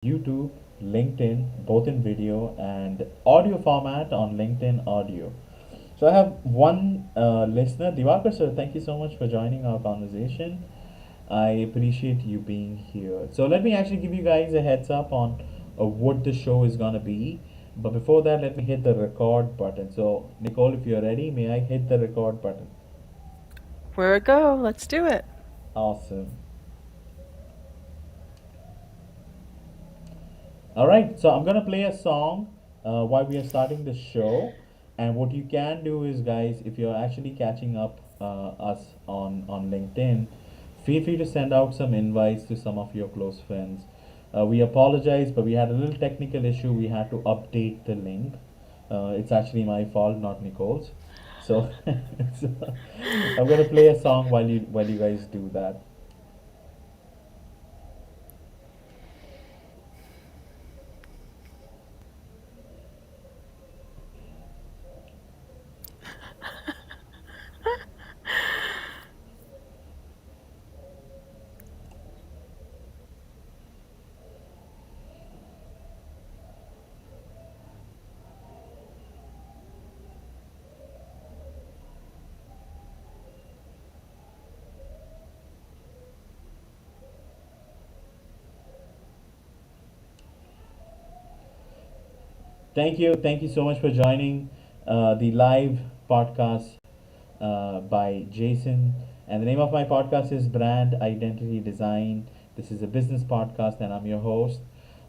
YouTube, LinkedIn, both in video and audio format on LinkedIn audio. So I have one listener, Diwakar sir. Thank you so much for joining our conversation. I appreciate you being here. So let me actually give you guys a heads up on what the show is gonna be. But before that, let me hit the record button. So Nicole, if you're ready, may I hit the record button? Where it go? Let's do it. Awesome. All right, so I'm gonna play a song while we are starting the show. And what you can do is, guys, if you're actually catching up us on LinkedIn, feel free to send out some invites to some of your close friends. We apologize, but we had a little technical issue. We had to update the link. It's actually my fault, not Nicole's. So, so I'm gonna play a song while you guys do that. Thank you so much for joining the live podcast by Jason. And the name of my podcast is Brand Identity Design. This is a business podcast, and I'm your host.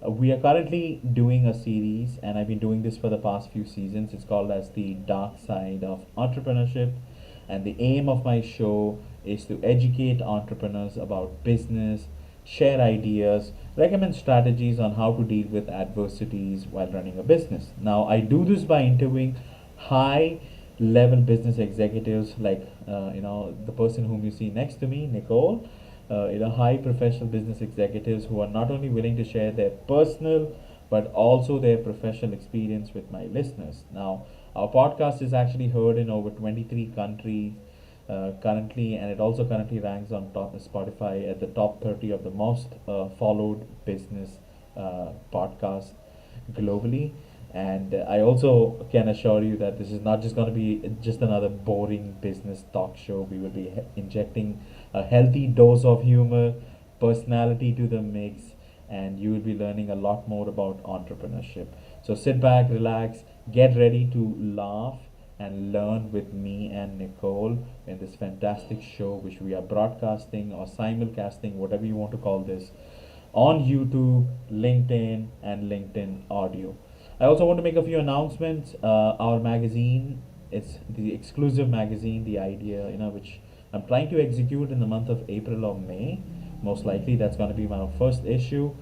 We are currently doing a series, and I've been doing this for the past few seasons. It's called as the Dark Side of Entrepreneurship, and the aim of my show is to educate entrepreneurs about business, share ideas, recommend strategies on how to deal with adversities while running a business. Now, I do this by interviewing high level business executives like the person whom you see next to me, Nicole. High professional business executives who are not only willing to share their personal but also their professional experience with my listeners. Now, our podcast is actually heard in over 23 countries currently, and it also currently ranks on top Spotify at the top 30 of the most followed business podcasts globally. And I also can assure you that this is not just going to be just another boring business talk show. We will be injecting a healthy dose of humor, personality to the mix, and you will be learning a lot more about entrepreneurship. So sit back, relax, get ready to laugh and learn with me and Nicole in this fantastic show, which we are broadcasting or simulcasting, whatever you want to call this, on YouTube, LinkedIn, and LinkedIn audio. I also want to make a few announcements. Our magazine, it's the exclusive magazine, the idea, which I'm trying to execute in the month of April or May. Most likely, that's going to be my first issue.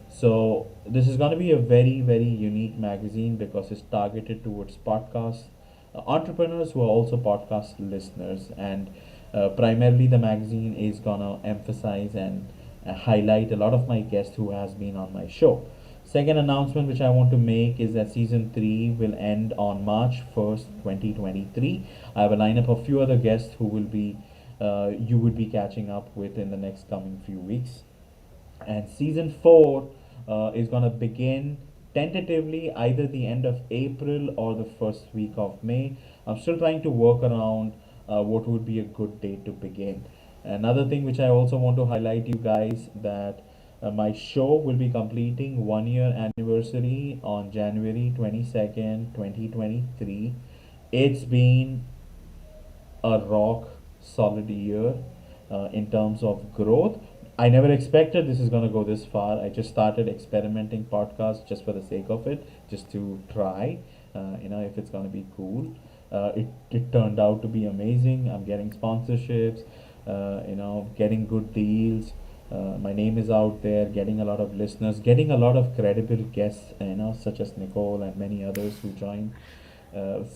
So this is going to be a very, very unique magazine because it's targeted towards podcasts, entrepreneurs who are also podcast listeners, and primarily the magazine is going to emphasize and highlight a lot of my guests who has been on my show. Second announcement which I want to make is that season 3 will end on March 1st, 2023. I have a lineup of few other guests who will be you would be catching up with in the next coming few weeks. And season 4 is going to begin tentatively either the end of April or the first week of May. I'm still trying to work around what would be a good date to begin. Another thing which I also want to highlight you guys that my show will be completing 1 year anniversary on January 22nd, 2023. It's been a rock solid year in terms of growth. I never expected this is going to go this far. I just started experimenting podcasts just for the sake of it, just to try, if it's going to be cool. It turned out to be amazing. I'm getting sponsorships, getting good deals. My name is out there, getting a lot of listeners, getting a lot of credible guests, such as Nicole and many others who joined.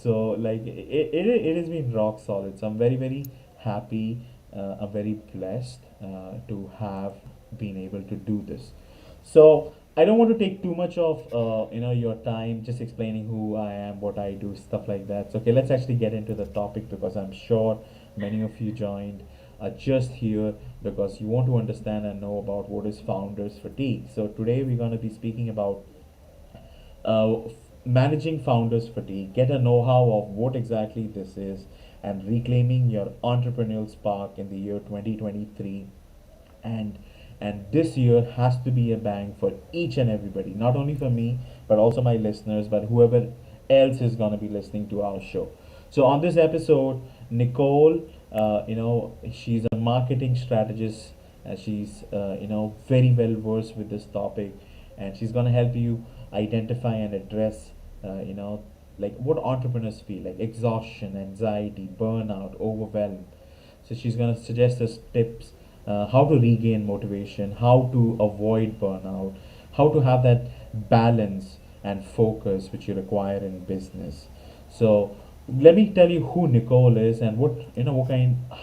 So like it has been rock solid. So I'm very very happy. I'm very blessed to have been able to do this. So I don't want to take too much of your time just explaining who I am, what I do, stuff like that. So okay, let's actually get into the topic because I'm sure many of you joined are just here because you want to understand and know about what is founders fatigue. So today we're going to be speaking about managing founders fatigue, get a know-how of what exactly this is, and reclaiming your entrepreneurial spark in the year 2023. And and this year has to be a bang for each and everybody, not only for me but also my listeners, but whoever else is going to be listening to our show. So on this episode, Nicole, she's a marketing strategist, and she's very well versed with this topic, and she's going to help you identify and address like what entrepreneurs feel like: exhaustion, anxiety, burnout, overwhelm. So she's going to suggest us tips, how to regain motivation, how to avoid burnout, how to have that balance and focus which you require in business. So let me tell you who Nicole is and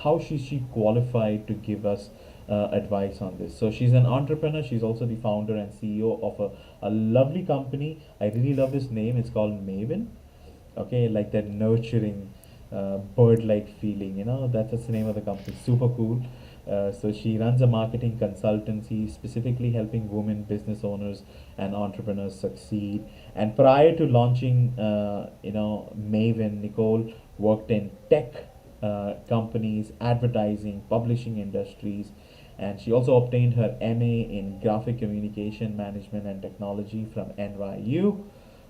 how she qualified to give us advice on this. So she's an entrepreneur. She's also the founder and CEO of a lovely company. I really love this name. It's called Mavyn. Okay, like that nurturing bird-like feeling, that's the name of the company. Super cool. So she runs a marketing consultancy specifically helping women business owners and entrepreneurs succeed. And prior to launching Mavyn, Nicole worked in tech companies, advertising, publishing industries, and she also obtained her MA in graphic communication management and technology from NYU.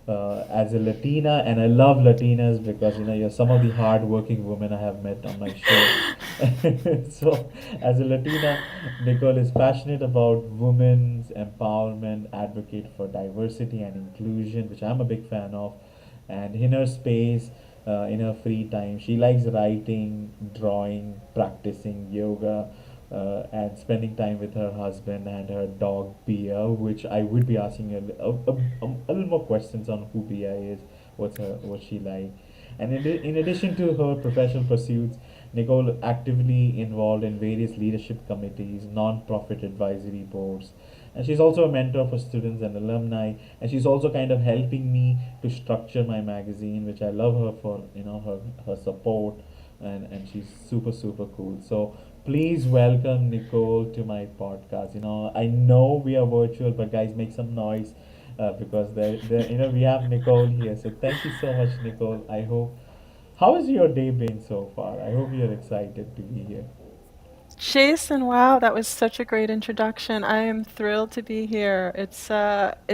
As a Latina, and I love Latinas because you're some of the hard-working women I have met on my show. So, as a Latina, Nicole is passionate about women's empowerment, advocate for diversity and inclusion, which I'm a big fan of. And in her space, in her free time, she likes writing, drawing, practicing yoga, and spending time with her husband and her dog Bia, which I would be asking her a little more questions on who Bia is, what she like. And in addition to her professional pursuits, Nicole actively involved in various leadership committees, non-profit advisory boards, and she's also a mentor for students and alumni. And she's also kind of helping me to structure my magazine, which I love her for her support, and she's super super cool. So please welcome Nicole to my podcast. I know we are virtual, but guys, make some noise because we have Nicole here. So thank you so much, Nicole. I hope. How has your day been so far? I hope you're excited to be here. Jason, wow, that was such a great introduction. I am thrilled to be here. It's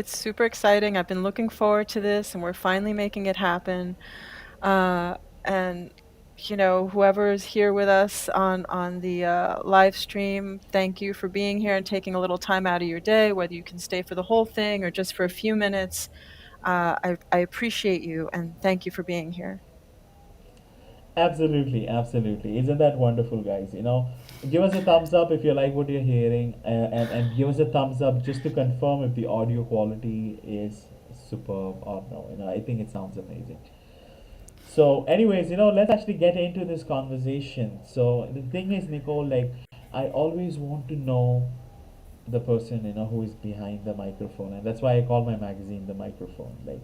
super exciting. I've been looking forward to this, and we're finally making it happen. Uh, and whoever is here with us on the live stream, thank you for being here and taking a little time out of your day, whether you can stay for the whole thing or just for a few minutes. I appreciate you and thank you for being here. Absolutely, absolutely. Isn't that wonderful, guys? Give us a thumbs up if you like what you're hearing, and give us a thumbs up just to confirm if the audio quality is superb or no. I think it sounds amazing. So, anyways, let's actually get into this conversation. So, the thing is, Nicole, like, I always want to know the person, who is behind the microphone, and that's why I call my magazine the microphone. Like,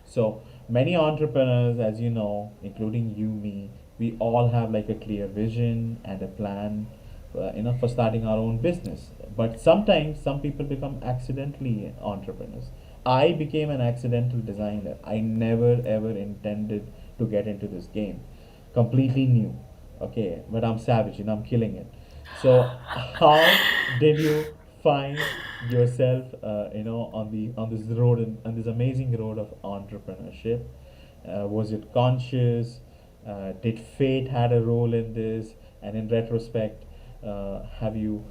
so many entrepreneurs, as you know, including you, me, we all have like a clear vision and a plan, for starting our own business. But sometimes some people become accidentally entrepreneurs. I became an accidental designer. I never ever intended to get into this game. Completely new. Okay, but I'm savage, I'm killing it. So how did you find yourself, on this road, on this amazing road of entrepreneurship? Was it conscious? Did fate had a role in this? And in retrospect, have you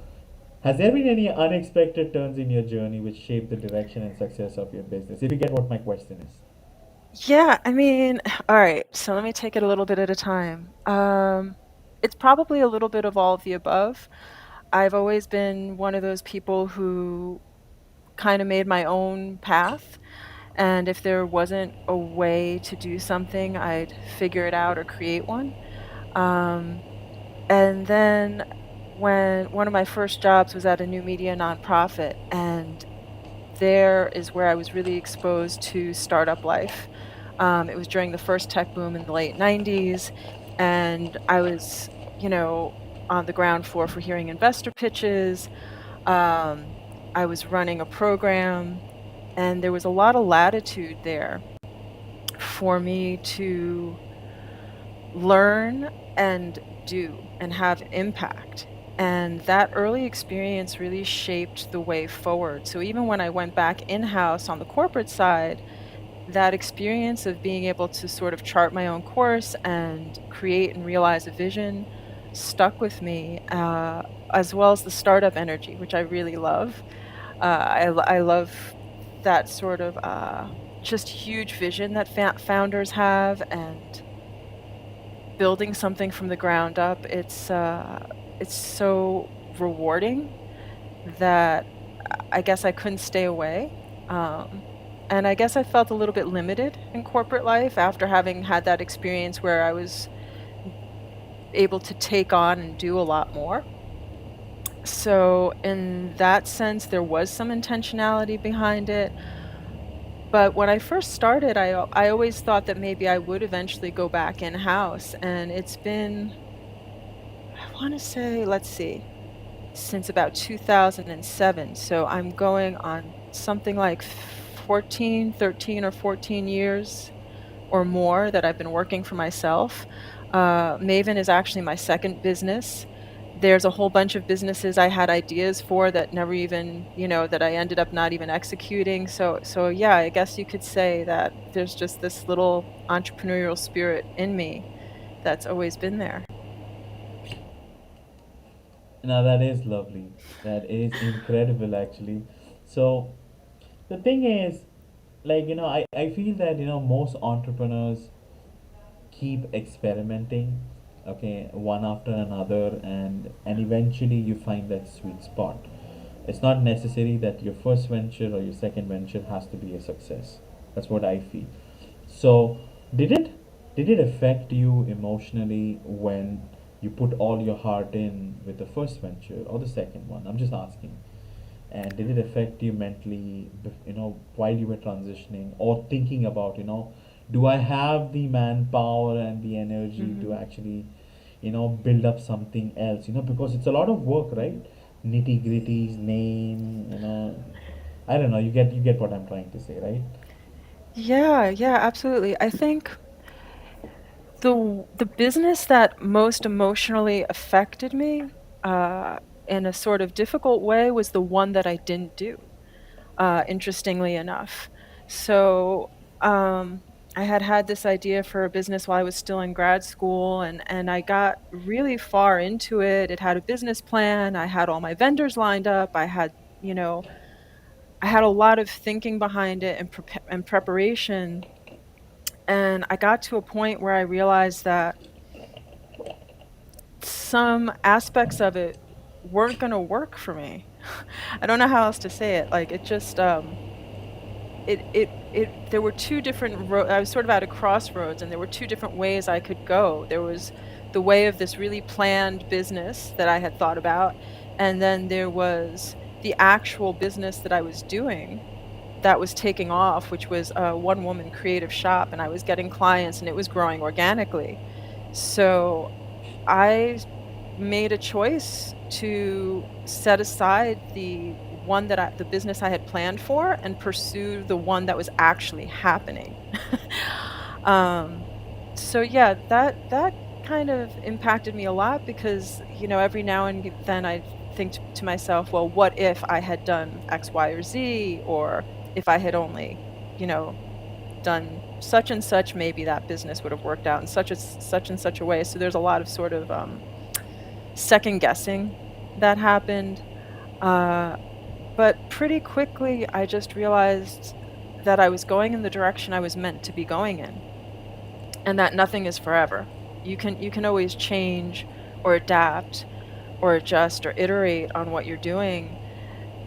has there been any unexpected turns in your journey which shaped the direction and success of your business? If you get what my question is. Yeah, I mean, all right, so let me take it a little bit at a time. It's probably a little bit of all of the above. I've always been one of those people who kind of made my own path, and if there wasn't a way to do something, I'd figure it out or create one. Um, and then when one of my first jobs was at a new media nonprofit, and there is where I was really exposed to startup life. It was during the first tech boom in the late 90s, and I was, you know, on the ground floor for hearing investor pitches. I was running a program, and there was a lot of latitude there for me to learn and do and have impact. And that early experience really shaped the way forward. So even when I went back in-house on the corporate side, that experience of being able to sort of chart my own course and create and realize a vision stuck with me, as well as the startup energy, which I really love. I love that sort of just huge vision that founders have, and building something from the ground up. It's so rewarding that I guess I couldn't stay away. Um, and I guess I felt a little bit limited in corporate life after having had that experience where I was able to take on and do a lot more. So in that sense, there was some intentionality behind it. But when I first started, I always thought that maybe I would eventually go back in-house. And it's been, I want to say, let's see, since about 2007. So I'm going on something like 14, 13 or 14 years or more that I've been working for myself. Mavyn is actually my second business. There's a whole bunch of businesses I had ideas for that never even, that I ended up not even executing. So yeah, I guess you could say that there's just this little entrepreneurial spirit in me that's always been there. Now that is lovely. That is incredible, actually. So the thing is, like, I feel that, most entrepreneurs keep experimenting, okay, one after another, and eventually you find that sweet spot. It's not necessary that your first venture or your second venture has to be a success. That's what I feel. So did it did it affect you emotionally when you put all your heart in with the first venture or the second one? I'm just asking. And did it affect you mentally, while you were transitioning or thinking about, do I have the manpower and the energy to Hmm. actually, build up something else, because it's a lot of work, right? Nitty gritties, name, I don't know, you get what I'm trying to say, right? Yeah, yeah, absolutely. I think the business that most emotionally affected me, uh, in a sort of difficult way, was the one that I didn't do, interestingly enough. So, I had had this idea for a business while I was still in grad school, and I got really far into it. It had a business plan. I had all my vendors lined up. You know, I had a lot of thinking behind it and preparation. And I got to a point where I realized that some aspects of it weren't going to work for me. I don't know how else to say it. Like, it just there were two different I was sort of at a crossroads, and there were two different ways I could go. There was the way of this really planned business that I had thought about, and then there was the actual business that I was doing that was taking off, which was a one woman creative shop, and I was getting clients and it was growing organically. So I made a choice to set aside the business I had planned for, and pursue the one that was actually happening. um, so yeah, that kind of impacted me a lot because, every now and then I think to myself, well, what if I had done X, Y, or Z, or if I had only, you know, done such and such, maybe that business would have worked out in such and such a way. So there's a lot of sort of second guessing that happened. Uh, but pretty quickly, I just realized that I was going in the direction I was meant to be going in, and that nothing is forever. You can always change or adapt or adjust or iterate on what you're doing.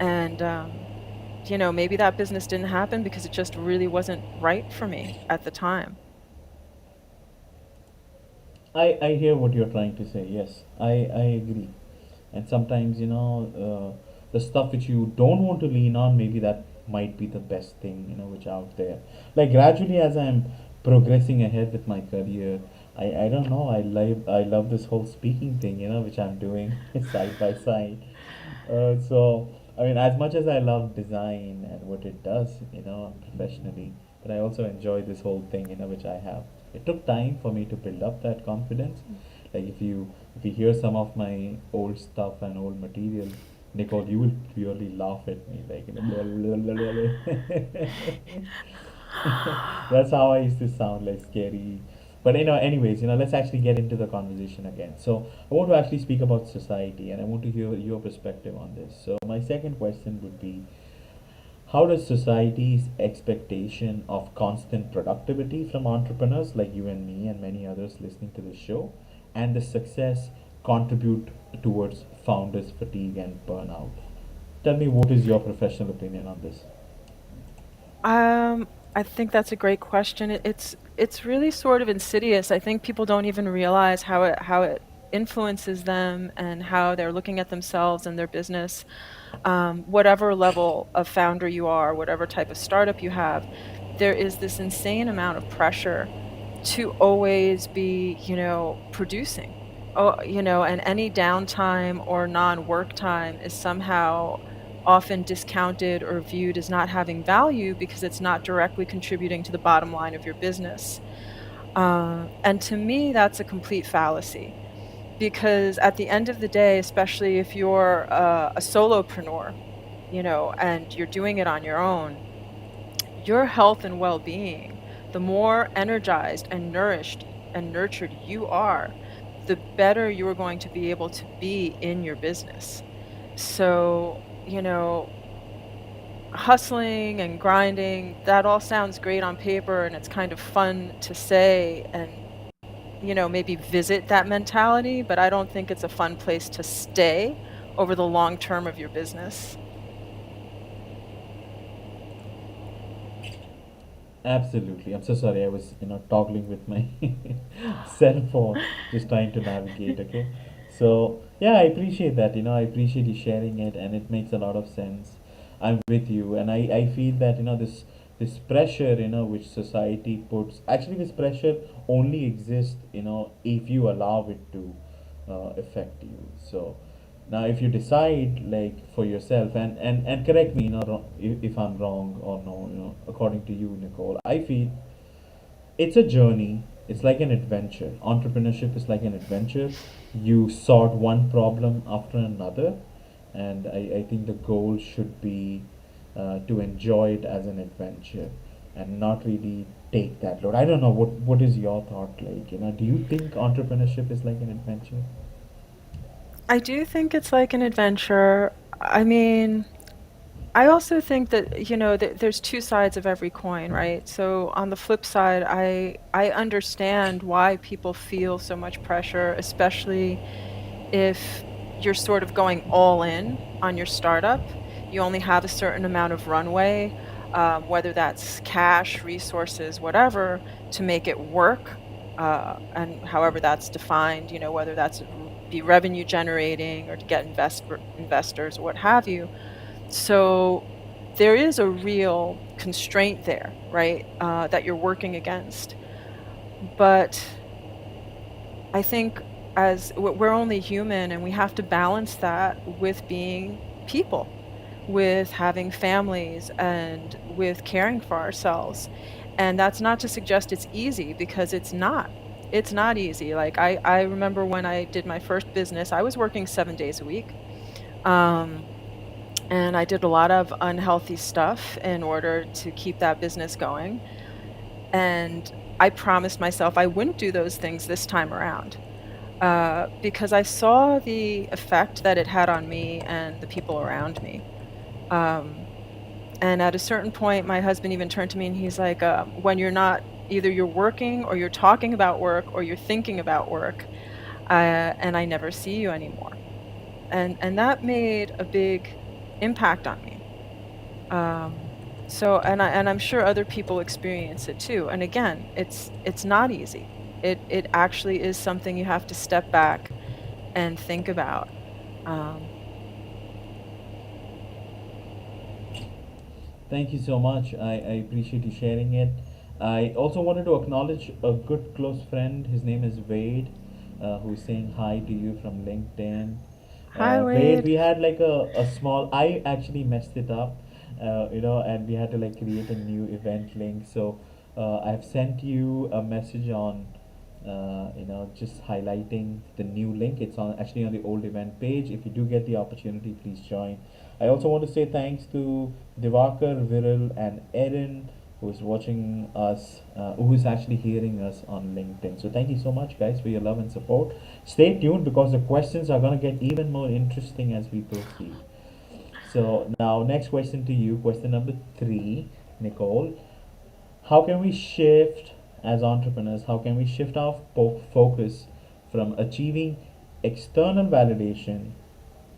And maybe that business didn't happen because it just really wasn't right for me at the time. I hear what you're trying to say. Yes, I agree. And sometimes, the stuff which you don't want to lean on, maybe that might be the best thing, which out there. Like gradually, as I'm progressing ahead with my career, I don't know. I love this whole speaking thing, which I'm doing side by side. So I mean, as much as I love design and what it does, professionally, but I also enjoy this whole thing, which I have. It took time for me to build up that confidence. Like if you hear some of my old stuff and old material, Nicole, you will purely laugh at me, like blah, blah, blah, blah, blah. That's how I used to sound, like scary. But anyways, let's actually get into the conversation again. So I want to actually speak about society, and I want to hear your perspective on this. So my second question would be, how does society's expectation of constant productivity from entrepreneurs like you and me and many others listening to the show and the success contribute towards founders fatigue and burnout? Tell me, what is your professional opinion on this? I think that's a great question. It's really sort of insidious. I think people don't even realize how it influences them and how they're looking at themselves and their business. Whatever level of founder you are, whatever type of startup you have, there is this insane amount of pressure to always be, producing. Oh, and any downtime or non-work time is somehow often discounted or viewed as not having value because it's not directly contributing to the bottom line of your business. And to me, that's a complete fallacy because at the end of the day, especially if you're a solopreneur, and you're doing it on your own, your health and well-being, the more energized and nourished and nurtured you are, the better you are going to be able to be in your business. So, hustling and grinding, that all sounds great on paper and it's kind of fun to say and, maybe visit that mentality, but I don't think it's a fun place to stay over the long term of your business. Absolutely. I'm so sorry. I was, toggling with my cell phone, just trying to navigate. Okay. So, yeah, I appreciate that. I appreciate you sharing it, and it makes a lot of sense. I'm with you, and I feel that, this pressure, which society puts, actually, this pressure only exists, if you allow it to affect you. So, now, if you decide like for yourself, and correct me, if I'm wrong or no, according to you, Nicole, I feel it's a journey. It's like an adventure. Entrepreneurship is like an adventure. You sort one problem after another, and I think the goal should be to enjoy it as an adventure and not really take that load. I don't know what is your thought, like, do you think entrepreneurship is like an adventure? I do think it's like an adventure. I mean, I also think that, there's two sides of every coin, right? So on the flip side, I understand why people feel so much pressure, especially if you're sort of going all in on your startup. You only have a certain amount of runway, whether that's cash, resources, whatever, to make it work. And however that's defined, whether that's be revenue generating or to get investors or what have you. So there is a real constraint there, right? That you're working against. But I think as we're only human and we have to balance that with being people, with having families and with caring for ourselves. And that's not to suggest it's easy because it's not. It's not easy. Like I remember when I did my first business, I was working 7 days a week. Um, and I did a lot of unhealthy stuff in order to keep that business going. And I promised myself I wouldn't do those things this time around because I saw the effect that it had on me and the people around me. Um, and at a certain point, my husband even turned to me and he's like, when you're not, either you're working or you're talking about work or you're thinking about work, and I never see you anymore. And that made a big impact on me. Um, so and I'm sure other people experience it too. And again, it's not easy. It actually is something you have to step back and think about. Um, Thank you so much. I appreciate you sharing it. I also wanted to acknowledge a good close friend. His name is Wade, who's saying hi to you from LinkedIn. Hi, Wade, Wade. we had like a small. I actually messed it up, and we had to like create a new event link. So I've sent you a message on, just highlighting the new link. It's on actually on the old event page. If you do get the opportunity, please join. I also want to say thanks to Divakar, Viral, and Erin who's watching us, who's actually hearing us on LinkedIn. So thank you so much, guys, for your love and support. Stay tuned because the questions are going to get even more interesting as we proceed. So now, next question to you, question number 3, Nicole. How can we shift as entrepreneurs? How can we shift our focus from achieving external validation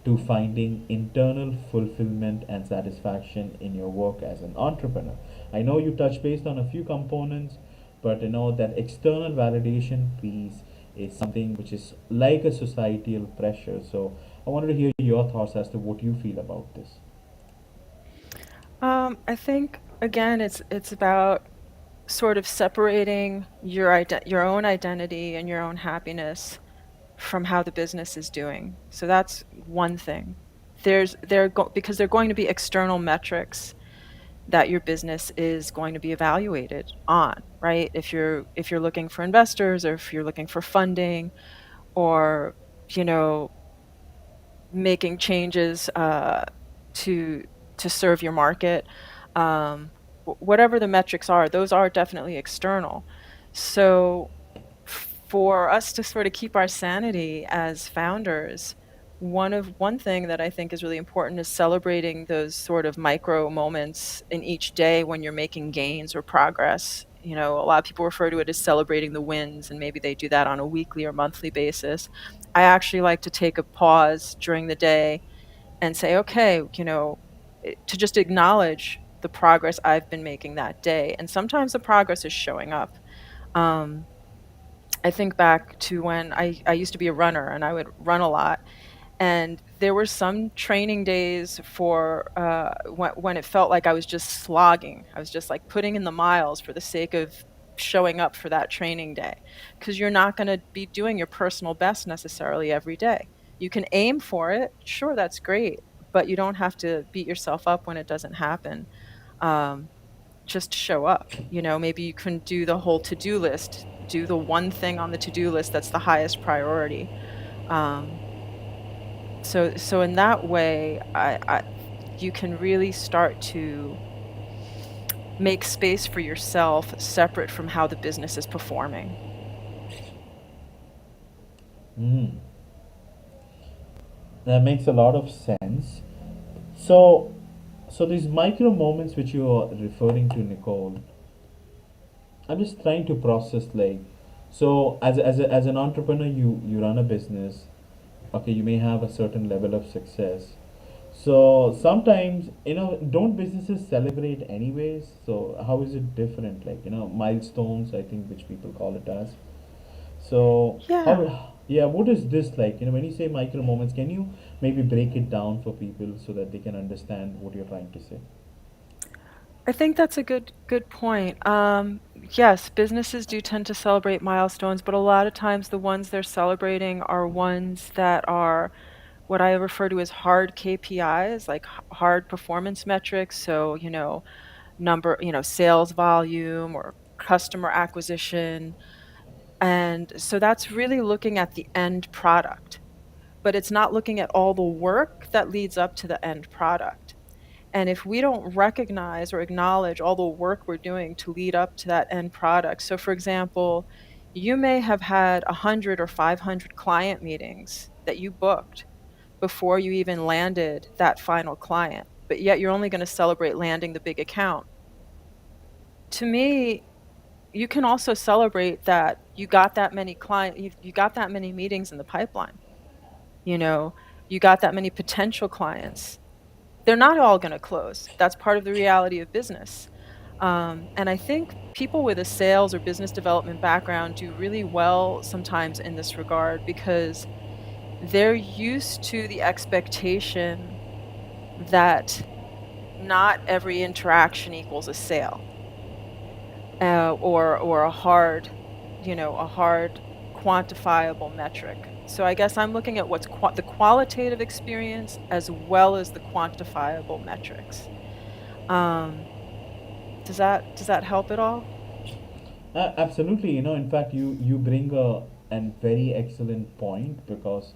to finding internal fulfillment and satisfaction in your work as an entrepreneur? I know you touched based on a few components, but that external validation piece is something which is like a societal pressure. So I wanted to hear your thoughts as to what you feel about this. I think again, it's about sort of separating your own identity and your own happiness from how the business is doing. So that's one thing. Because they're going to be external metrics that your business is going to be evaluated on, right? If you're looking for investors, or if you're looking for funding, or you know making changes to serve your market, whatever the metrics are, those are definitely external. So for us to sort of keep our sanity as founders, one thing that I think is really important is celebrating those sort of micro moments in each day when you're making gains or progress. A lot of people refer to it as celebrating the wins, and maybe they do that on a weekly or monthly basis. I actually like to take a pause during the day and say, okay, to just acknowledge the progress I've been making that day. And sometimes the progress is showing up. Um, I think back to when I used to be a runner, and I would run a lot. And there were some training days for when it felt like I was just slogging. I was just like putting in the miles for the sake of showing up for that training day, because you're not going to be doing your personal best necessarily every day. You can aim for it. Sure, that's great. But you don't have to beat yourself up when it doesn't happen. Um, just show up. Maybe you can do the whole to-do list, do the one thing on the to-do list that's the highest priority. Um, so in that way, you can really start to make space for yourself separate from how the business is performing. Mm, that makes a lot of sense. So, so these micro moments which you are referring to, Nicole, I'm just trying to process like, so as an entrepreneur, you run a business. Okay, you may have a certain level of success. So sometimes, don't businesses celebrate anyways? So how is it different? Like, milestones, I think, which people call it as. So Yeah. how, yeah, what is this like? When you say micro moments, can you maybe break it down for people so that they can understand what you're trying to say? I think that's a good point. Yes, businesses do tend to celebrate milestones, but a lot of times the ones they're celebrating are ones that are what I refer to as hard KPIs, like hard performance metrics. So, sales volume or customer acquisition. And so that's really looking at the end product, but it's not looking at all the work that leads up to the end product. And if we don't recognize or acknowledge all the work we're doing to lead up to that end product, so for example, you may have had 100 or 500 client meetings that you booked before you even landed that final client, but yet you're only going to celebrate landing the big account. To me, you can also celebrate that you got that many meetings in the pipeline. You know, you got that many potential clients. They're not all going to close. That's part of the reality of business. And I think people with a sales or business development background do really well sometimes in this regard, because they're used to the expectation that not every interaction equals a sale. or a hard, a hard quantifiable metric. So I guess I'm looking at what's the qualitative experience as well as the quantifiable metrics. Um, does that help at all? Absolutely. In fact, you bring a very excellent point because,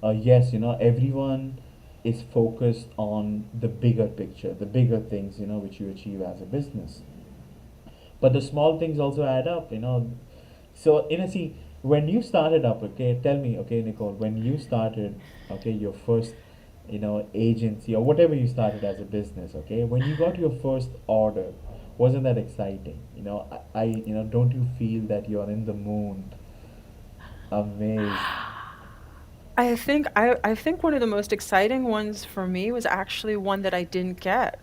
yes, everyone is focused on the bigger picture, the bigger things, which you achieve as a business. But the small things also add up. So, see, when you started up, okay, tell me, okay, Nicole, when you started, okay, your first, agency or whatever you started as a business, okay, when you got your first order, wasn't that exciting? Don't you feel that you're in the moon, amazed? I think one of the most exciting ones for me was actually one that I didn't get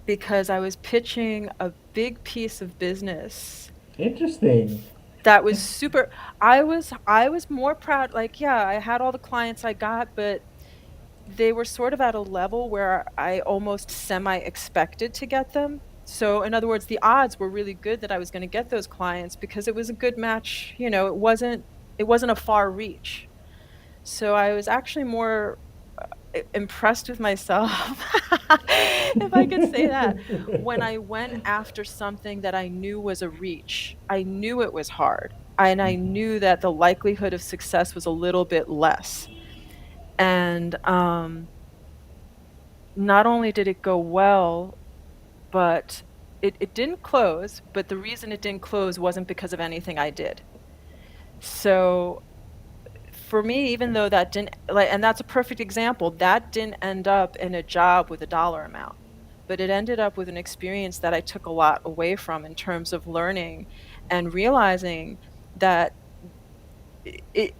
because I was pitching a big piece of business Interesting. that was super. I was more proud, like, yeah, I had all the clients I got, but they were sort of at a level where I almost semi expected to get them. So in other words, the odds were really good that I was going to get those clients because it was a good match. It wasn't a far reach. So I was actually more impressed with myself, if I could say that, when I went after something that I knew was a reach. I knew it was hard, and I knew that the likelihood of success was a little bit less. And not only did it go well, but it didn't close. But the reason it didn't close wasn't because of anything I did. So for me, even though that didn't, like, and that's a perfect example, that didn't end up in a job with a dollar amount, but it ended up with an experience that I took a lot away from in terms of learning and realizing that it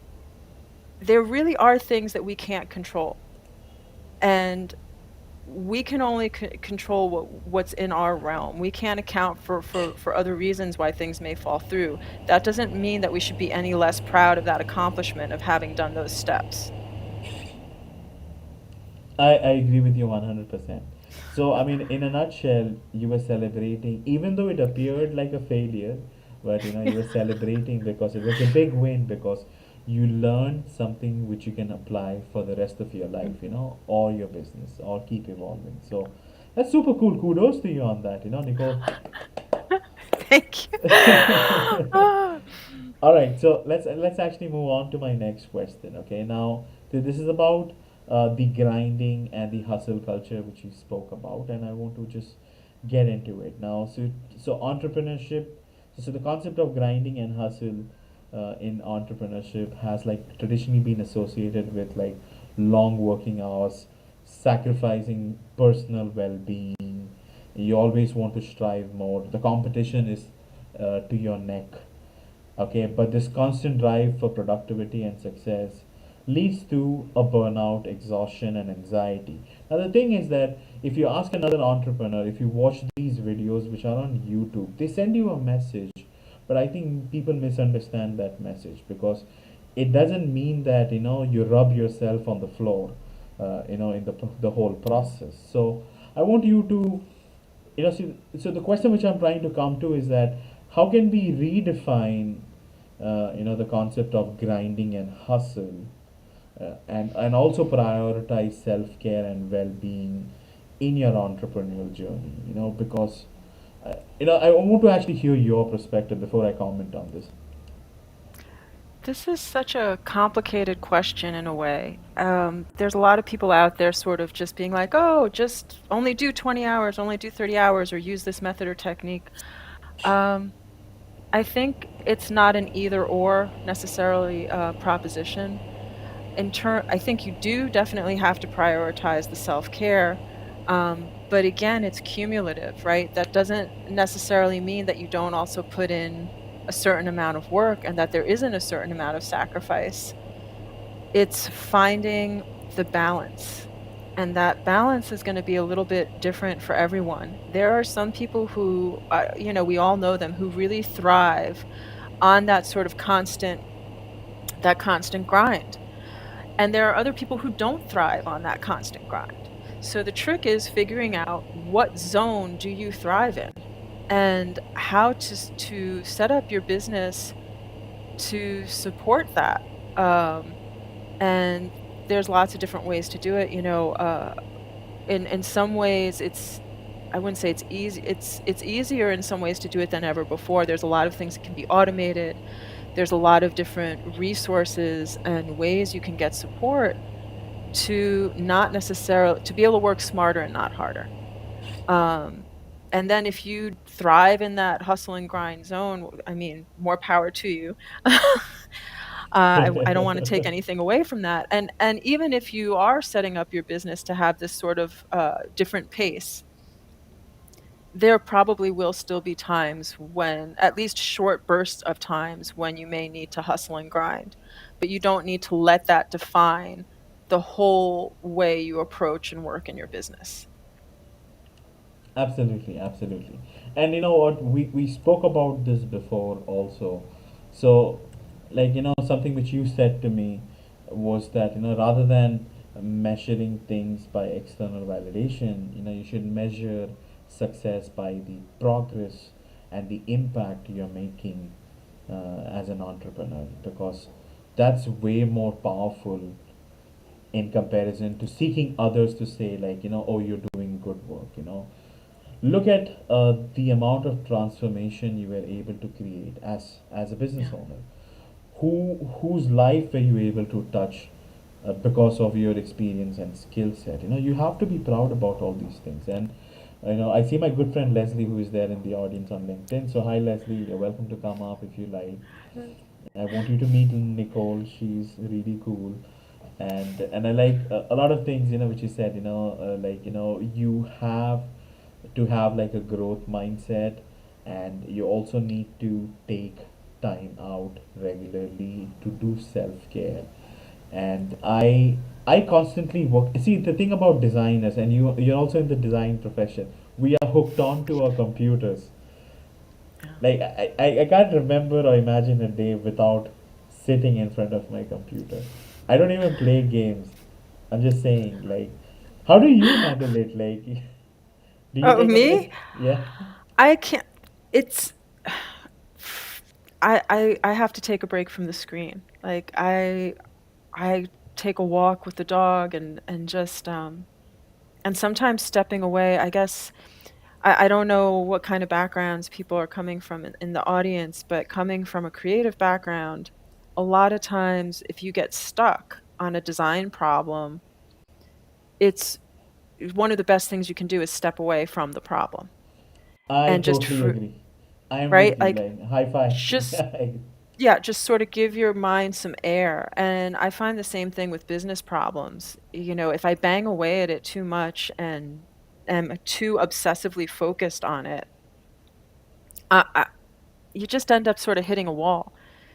there really are things that we can't control, and we can only control what's in our realm. We can't account for other reasons why things may fall through. That doesn't mean that we should be any less proud of that accomplishment of having done those steps. I agree with you 100%. So, I mean, in a nutshell, you were celebrating, even though it appeared like a failure, but you were celebrating because it was a big win because you learned something which you can apply for the rest of your life, or your business, or keep evolving. So, that's super cool. Kudos to you on that, Nicole. Thank you. Ah. All right, so let's actually move on to my next question. Okay, now this is about the grinding and the hustle culture which you spoke about, and I want to just get into it now. So entrepreneurship. So the concept of grinding and hustle in entrepreneurship has like traditionally been associated with like long working hours, sacrificing personal well-being. You always want to strive more. The competition is to your neck. Okay, but this constant drive for productivity and success leads to a burnout, exhaustion, and anxiety. Now, the thing is that if you ask another entrepreneur, if you watch these videos which are on YouTube, they send you a message, but I think people misunderstand that message because it doesn't mean that you rub yourself on the floor, in the whole process. So I want you to so the question which I'm trying to come to is that how can we redefine the concept of grinding and hustle, and also prioritize self-care and well-being in your entrepreneurial journey, because I want to actually hear your perspective before I comment on this. This is such a complicated question in a way. There's a lot of people out there sort of just being like, oh, just only do 20 hours, only do 30 hours, or use this method or technique. Um, I think it's not an either or necessarily proposition. I think you do definitely have to prioritize the self-care. But again, it's cumulative, right? That doesn't necessarily mean that you don't also put in a certain amount of work and that there isn't a certain amount of sacrifice. It's finding the balance. And that balance is going to be a little bit different for everyone. There are some people who, we all know them, who really thrive on that sort of that constant grind. And there are other people who don't thrive on that constant grind. So the trick is figuring out what zone do you thrive in? and how to set up your business to support that. Um, and there's lots of different ways to do it. In some ways, I wouldn't say it's easy. It's easier in some ways to do it than ever before. There's a lot of things that can be automated. There's a lot of different resources and ways you can get support to not necessarily to be able to work smarter and not harder. Um, and then if you thrive in that hustle and grind zone, I mean, more power to you. I don't want to take anything away from that. And even if you are setting up your business to have this sort of different pace, there probably will still be times when, at least short bursts of times, when you may need to hustle and grind. But you don't need to let that define the whole way you approach and work in your business. Absolutely, absolutely. And you know what? We spoke about this before also. So, like, something which you said to me was that, rather than measuring things by external validation, you should measure success by the progress and the impact you're making as an entrepreneur, because that's way more powerful in comparison to seeking others to say, like, oh, you're doing good work. Look at the amount of transformation you were able to create as a business Yeah. owner. Whose life were you able to touch because of your experience and skill set? You have to be proud about all these things. And I see my good friend Leslie, who is there in the audience on LinkedIn. So hi Leslie, you're welcome to come up if you like. I want you to meet Nicole. She's really cool, and I like a lot of things which you said. Like you have to have like a growth mindset, and you also need to take time out regularly to do self care. And I constantly work. See, the thing about designers, and you're also in the design profession. We are hooked on to our computers. Yeah. Like I can't remember or imagine a day without sitting in front of my computer. I don't even play games. I'm just saying, like, how do you handle it? Like, do you Oh, take a me? break? Yeah. I can't. It's. I have to take a break from the screen. Like I take a walk with the dog and just and sometimes stepping away. I guess I don't know what kind of backgrounds people are coming from in the audience, but coming from a creative background, a lot of times if you get stuck on a design problem, it's one of the best things you can do is step away from the problem I and just totally agree. I am right, with you. like Like, high five. just Yeah. yeah, just sort of give your mind some air. And I find the same thing with business problems. If I bang away at it too much and am too obsessively focused on it, I you just end up sort of hitting a wall.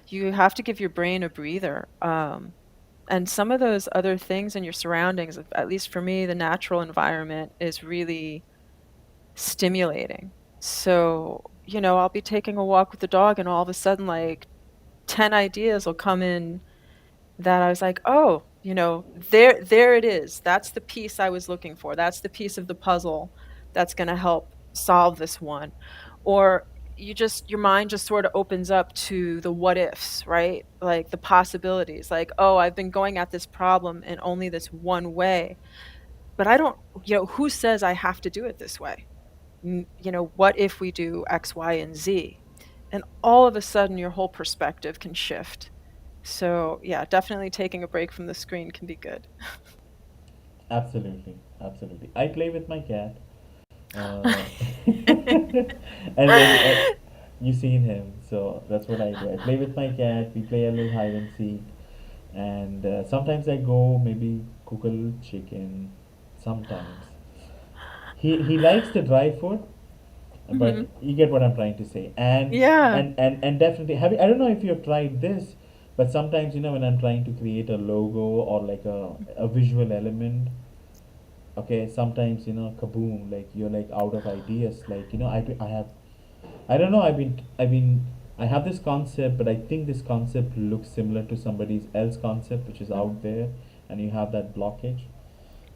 You have to give your brain a breather. And some of those other things in your surroundings, at least for me, the natural environment is really stimulating. So, I'll be taking a walk with the dog, and all of a sudden, like 10 ideas will come in that I was like, "Oh, there it is. That's the piece I was looking for. That's the piece of the puzzle that's gonna help solve this one." Or your mind just sort of opens up to the what ifs, right? Like the possibilities. Like, "Oh, I've been going at this problem in only this one way, but I don't, who says I have to do it this way? What if we do X, Y, and Z?" And all of a sudden your whole perspective can shift. So, yeah, definitely taking a break from the screen can be good. Absolutely. Absolutely. I play with my cat. And then you seen him, so that's what I do. I play with my cat. We play a little hide and seek, and sometimes I go maybe cook a little chicken. Sometimes he likes the dry food, but Mhm. you get what I'm trying to say. And Yeah. and and and definitely have you, I don't know if you've tried this, but sometimes when I'm trying to create a logo or like a visual element, okay, sometimes kaboom, like you're like out of ideas. Like I have, I don't know, I have this concept, but I think this concept looks similar to somebody's else concept which is Mhm. out there, and you have that blockage.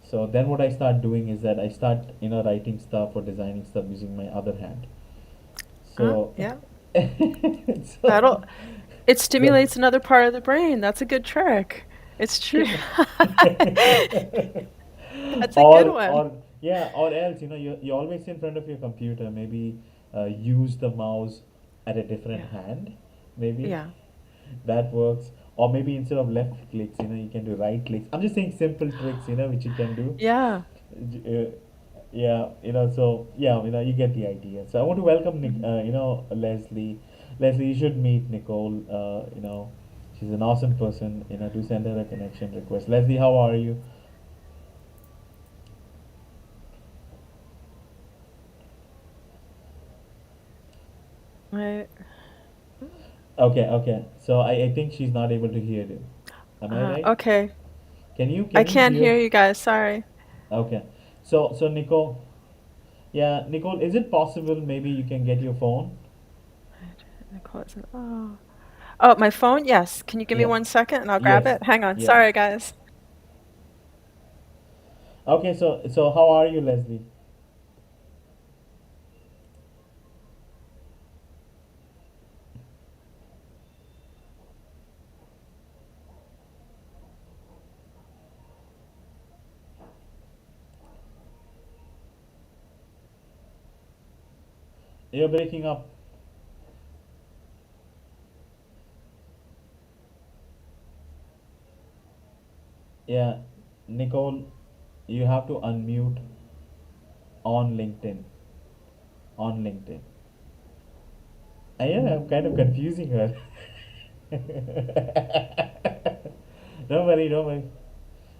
So then what I start doing is that I start writing stuff or designing stuff using my other hand. So, Yeah. so That'll it go. stimulates another part of the brain. That's a good trick. It's true. That's a good one. Or yeah, or else you always in front of your computer. Maybe use the mouse at a different Yeah. hand. Maybe Yeah. that works. Or maybe instead of left clicks, you can do right clicks. I'm just saying simple tricks, which you can do. Yeah. Uh, yeah, so yeah, you get the idea. So I want to welcome Mhm. Leslie. Leslie, you should meet Nicole. She's an awesome person. Do send her a connection request. Leslie, how are you? Right. Okay, okay. So I think she's not able to hear you. Am I right? Okay. Can you I can you can't hear? hear you guys. Sorry. Okay. So Nicole, yeah, Nicole, is it possible maybe you can get your phone? Nicole isn't. Oh. Oh, my phone? Yes. Can you give me Yeah. 1 second and I'll grab Yes. it? Hang on. Yeah. Sorry, guys. Okay, so how are you, Leslie? You're breaking up. Yeah, Nicole, you have to unmute on LinkedIn. On LinkedIn. Yeah, I'm kind of confusing her. Don't worry, don't worry.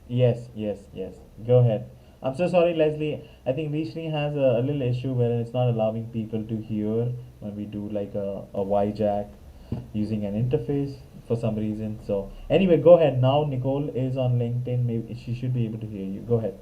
Yes, yes, yes. Go ahead. I'm so sorry, Leslie. I think Rishni has a little issue where it's not allowing people to hear when we do like a Y jack using an interface for some reason. So, anyway, go ahead. Now, Nicole is on LinkedIn. Maybe she should be able to hear you. Go ahead.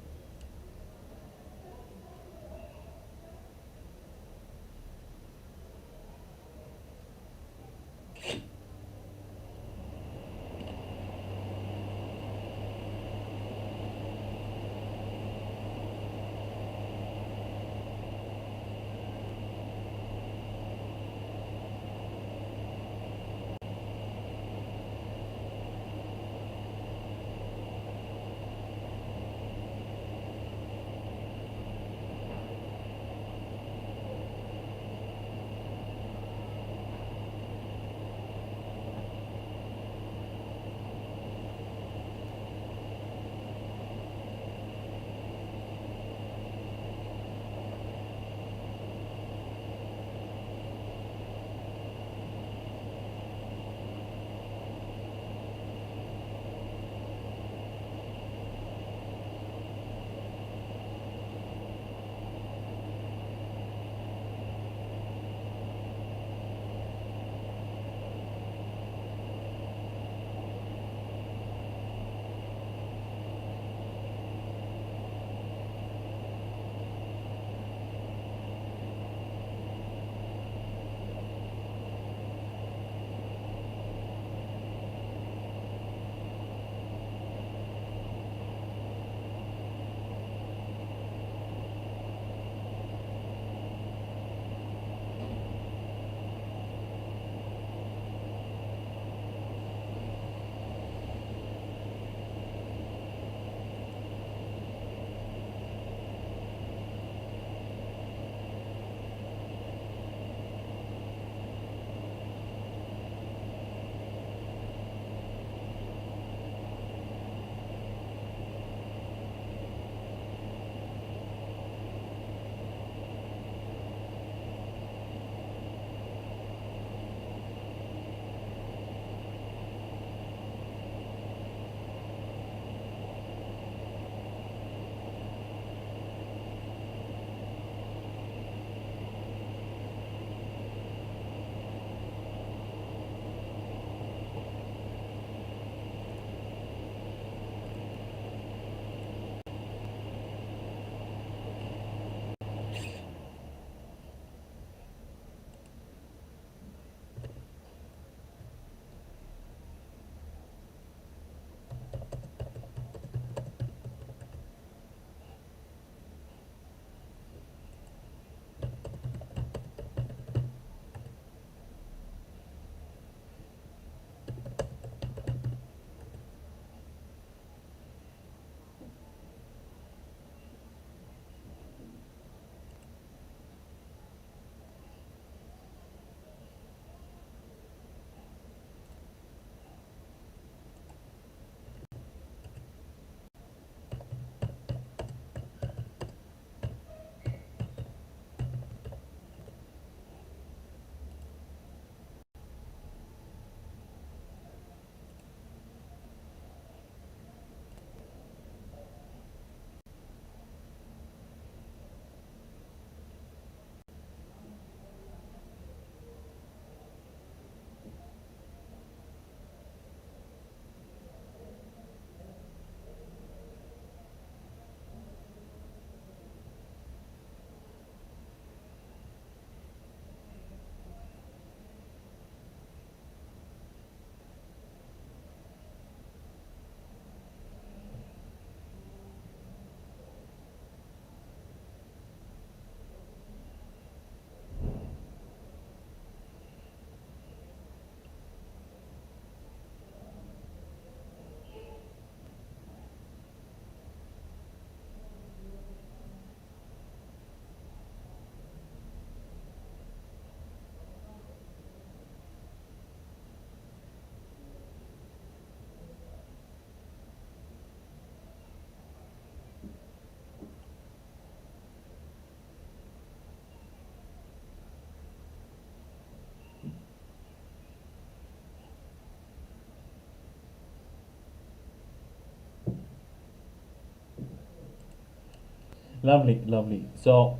Lovely, lovely. So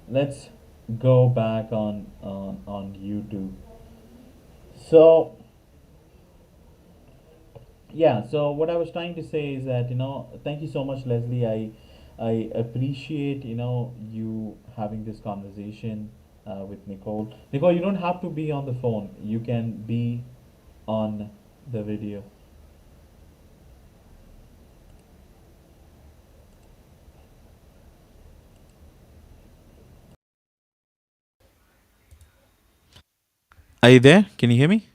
let's go back on YouTube. So yeah, so what I was trying to say is that, thank you so much, Leslie. I appreciate, you having this conversation with Nicole. Nicole, you don't have to be on the phone. You can be on the video. Are you there? Can you hear me?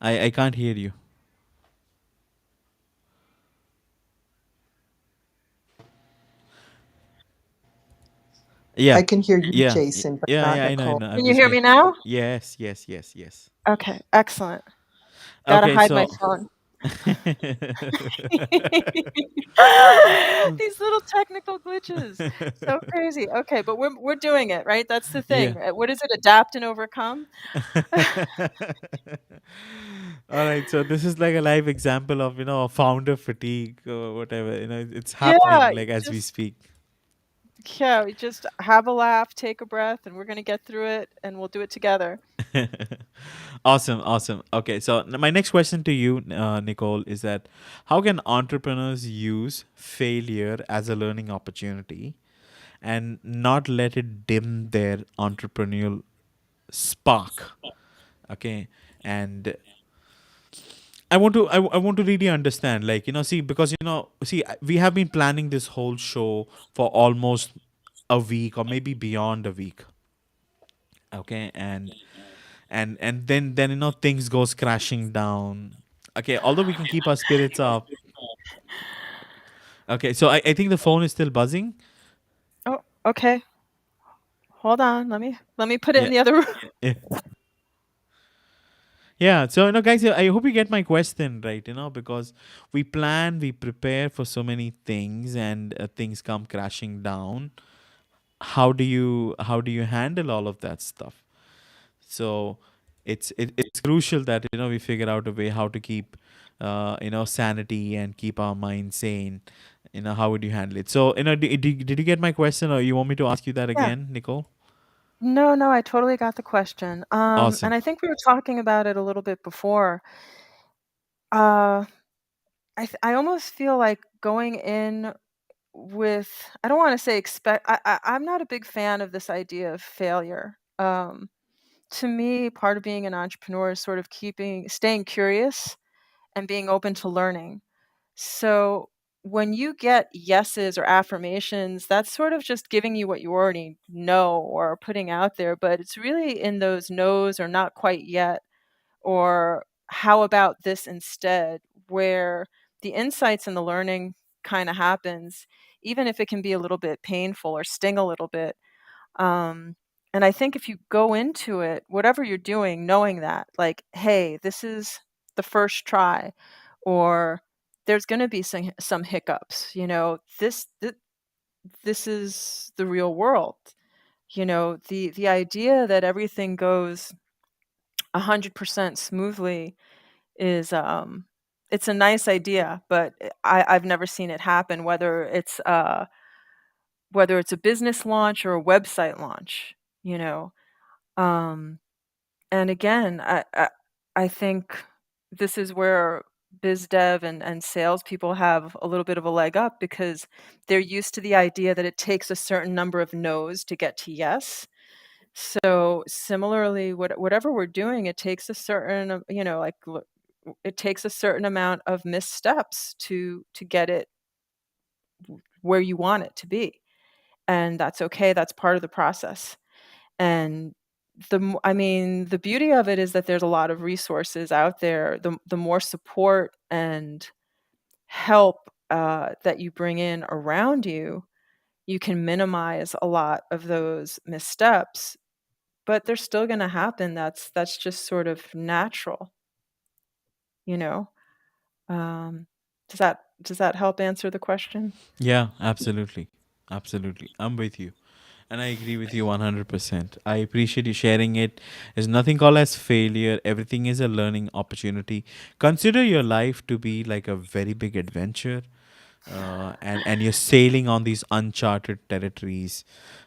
I can't hear you. Yeah. I can hear you, Yeah. Jason, but Yeah, not I know, I Nicole. know. I'm Can you just hear me making. now? Yes, yes, yes, yes. Okay, excellent. Gotta Okay, hide my so phone. These little technical glitches. So crazy. Okay, but we're doing it, right? That's the yeah. thing. What is it? Adapt and overcome? All right, so this is like a live example of, founder fatigue or whatever. It's Yeah, happening like as we speak. we just have a laugh, take a breath, and we're gonna get through it, and we'll do it together. Awesome, awesome. Okay, so my next question to you, Nicole, is that how can entrepreneurs use failure as a learning opportunity and not let it dim their entrepreneurial spark? Okay, and I want to really understand, like, see, because, we have been planning this whole show for almost a week or maybe beyond a week. Okay, and then things goes crashing down. Okay, although we can keep our spirits up. Okay, so I think the phone is still buzzing. Oh, okay. Hold on. Let me put it in Yeah. the other room. Yeah. Yeah, so guys, I hope you get my question right. Because we plan, we prepare for so many things, and things come crashing down. How do you handle all of that stuff? So it's crucial that we figure out a way how to keep sanity and keep our mind sane. How would you handle it? So did you get my question, or you want me to ask you that Yeah. again, Nicole? No, no, I totally got the question. And Awesome. I think we were talking about it a little bit before. Uh, I almost feel like going in with, I don't want to say expect. I'm not a big fan of this idea of failure. To me, part of being an entrepreneur is sort of staying curious and being open to learning. So when you get yeses or affirmations, that's sort of just giving you what you already know or putting out there. But it's really in those no's or not quite yet, or how about this instead, where the insights and the learning kind of happens, even if it can be a little bit painful or sting a little bit. Um, and I think if you go into it, whatever you're doing, knowing that, like, hey, this is the first try, or there's going to be some hiccups. This is the real world. The idea that everything goes 100% smoothly is it's a nice idea, but I've never seen it happen. Whether it's a business launch or a website launch, you know. Um, and again, I think this is where biz dev and salespeople have a little bit of a leg up, because they're used to the idea that it takes a certain number of no's to get to yes. So similarly, whatever we're doing, it takes a certain, it takes a certain amount of missteps to get it where you want it to be, and that's okay. That's part of the process. And the beauty of it is that there's a lot of resources out there. The more support and help that you bring in around you, you can minimize a lot of those missteps. But they're still going to happen. That's just sort of natural, you know. Does that help answer the question? Yeah, absolutely. Absolutely. I'm with you. And I agree with you 100%. I appreciate you sharing it. There's nothing called as failure. Everything is a learning opportunity. Consider your life to be like a very big adventure. and you're sailing on these uncharted territories,